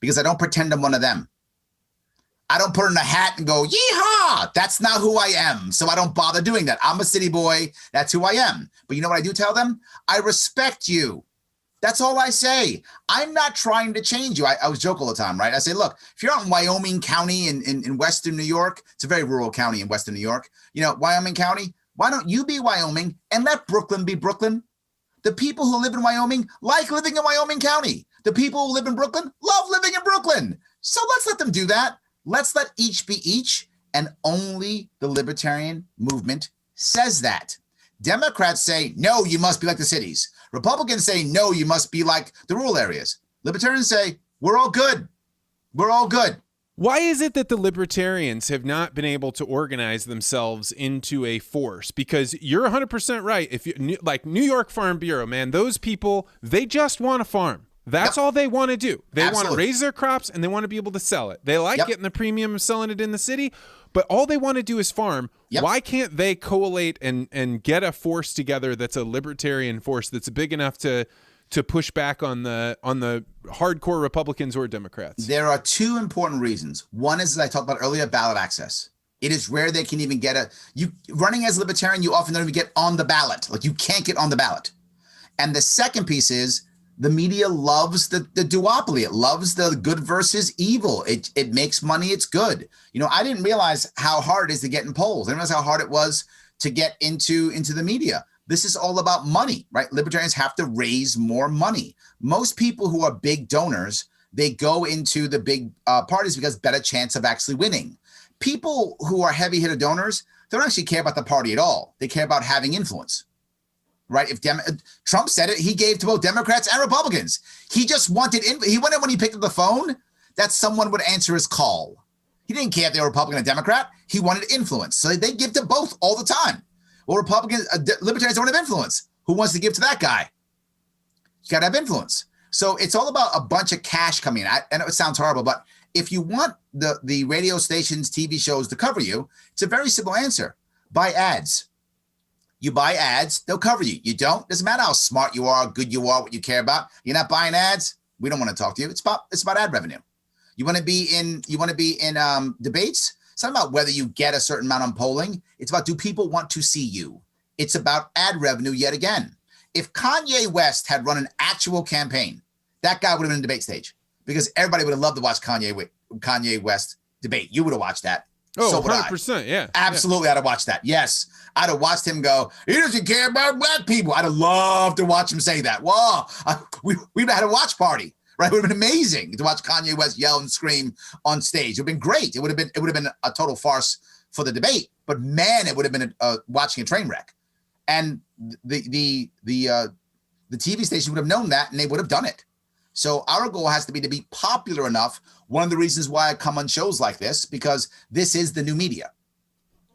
Because I don't pretend I'm one of them. I don't put on a hat and go, yeehaw! That's not who I am. So I don't bother doing that. I'm a city boy. That's who I am. But you know what I do tell them? I respect you. That's all I say. I'm not trying to change you. I was joke all the time, right? I say, look, if you're out in Wyoming County in Western New York, it's a very rural county in Western New York, Wyoming County, why don't you be Wyoming and let Brooklyn be Brooklyn? The people who live in Wyoming like living in Wyoming County. The people who live in Brooklyn love living in Brooklyn. So let's let them do that. Let's let each be each. And only the libertarian movement says that. Democrats say, no, you must be like the cities. Republicans say, no, you must be like the rural areas. Libertarians say, we're all good. We're all good. Why is it that the libertarians have not been able to organize themselves into a force? Because you're 100% right. If you like New York Farm Bureau, man, those people, they just want to farm. That's all they want to do. They want to raise their crops and they want to be able to sell it. They like getting the premium of selling it in the city, but all they want to do is farm. Why can't they collate and get a force together that's a libertarian force that's big enough to push back on the hardcore Republicans or Democrats? There are two important reasons. One is, as I talked about earlier, ballot access. It is rare they can even get running as a libertarian, you often don't even get on the ballot. Like, you can't get on the ballot. And the second piece is, the media loves the duopoly. It loves the good versus evil. It makes money. It's good. I didn't realize how hard it is to get in polls. I didn't realize how hard it was to get into the media. This is all about money, right? Libertarians have to raise more money. Most people who are big donors, they go into the big parties because better chance of actually winning. People who are heavy hitter donors, they don't actually care about the party at all. They care about having influence. Right? If Trump said it, he gave to both Democrats and Republicans. He just wanted, he wanted when he picked up the phone that someone would answer his call. He didn't care if they were Republican or Democrat. He wanted influence. So they give to both all the time. Well, Libertarians don't have influence. Who wants to give to that guy? You got to have influence. So it's all about a bunch of cash coming in. I know it sounds horrible, but if you want the radio stations, TV shows to cover you, it's a very simple answer. Buy ads. You buy ads, they'll cover you. You don't, doesn't matter how smart you are, good you are, what you care about. You're not buying ads, we don't want to talk to you. It's about ad revenue. You want to be in debates? It's not about whether you get a certain amount on polling. It's about, do people want to see you? It's about ad revenue yet again. If Kanye West had run an actual campaign, that guy would have been in the debate stage, because everybody would have loved to watch Kanye West debate. You would have watched that. Oh, so 100%, yeah. Absolutely, I'd have watched that. Yes, I'd have watched him go, he doesn't care about black people. I'd have loved to watch him say that. Whoa, we'd have had a watch party, right? It would have been amazing to watch Kanye West yell and scream on stage. It would have been great. It would have been a total farce for the debate. But man, it would have been watching a train wreck. And the TV station would have known that, and they would have done it. So our goal has to be popular enough. One of the reasons why I come on shows like this, because this is the new media,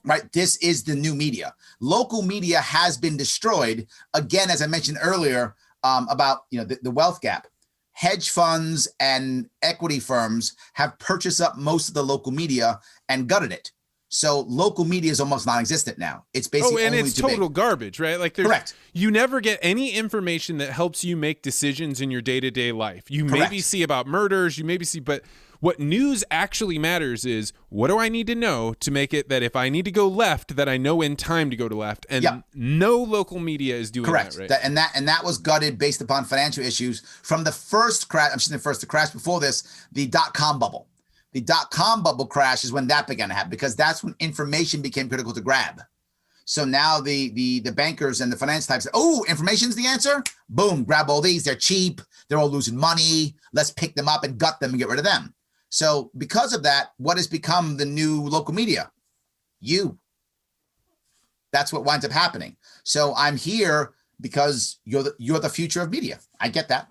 right? This is the new media. Local media has been destroyed. Again, as I mentioned earlier, about the wealth gap. Hedge funds and equity firms have purchased up most of the local media and gutted it. So local media is almost non-existent now. It's basically and it's total garbage, right? Like, correct. You never get any information that helps you make decisions in your day-to-day life. You maybe see about murders, but what news actually matters is, what do I need to know to make it that if I need to go left, that I know in time to go to left? And no local media is doing that, right? And that was gutted based upon financial issues from the first crash. I'm saying the first to crash before this, the dot-com bubble. The dot-com bubble crash is when that began to happen, because that's when information became critical to grab. So now the bankers and the finance types say, oh, information's the answer? Boom, grab all these. They're cheap. They're all losing money. Let's pick them up and gut them and get rid of them. So because of that, what has become the new local media? You. That's what winds up happening. So I'm here because you're the future of media. I get that.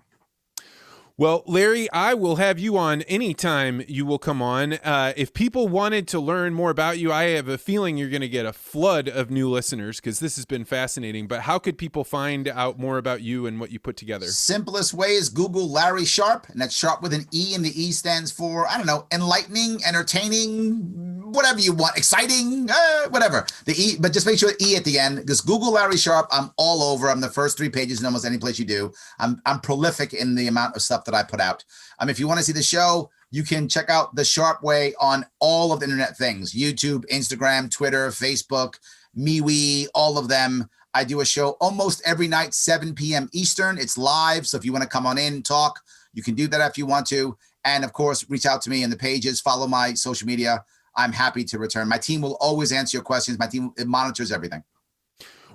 Well, Larry, I will have you on anytime you will come on. If people wanted to learn more about you, I have a feeling you're going to get a flood of new listeners, because this has been fascinating. But how could people find out more about you and what you put together? Simplest way is Google Larry Sharp, and that's Sharp with an E, and the E stands for, I don't know, enlightening, entertaining, whatever you want, exciting, whatever. The E, but just make sure E at the end. Just Google Larry Sharp. I'm all over. I'm the first 3 pages in almost any place you do. I'm prolific in the amount of stuff that I put out. If you want to see the show, you can check out The Sharp Way on all of the internet things: YouTube, Instagram, Twitter, Facebook, MeWe, all of them. I do a show almost every night, 7 p.m. Eastern. It's live. So if you want to come on in and talk, you can do that if you want to. And of course, reach out to me in the pages, follow my social media. I'm happy to return. My team will always answer your questions. My team monitors everything.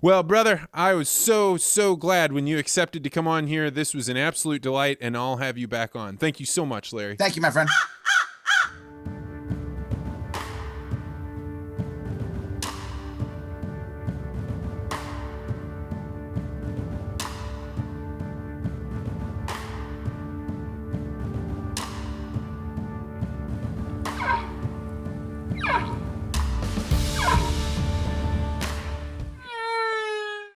Well, brother, I was so glad when you accepted to come on here. This was an absolute delight, and I'll have you back on. Thank you so much, Larry. Thank you, my friend.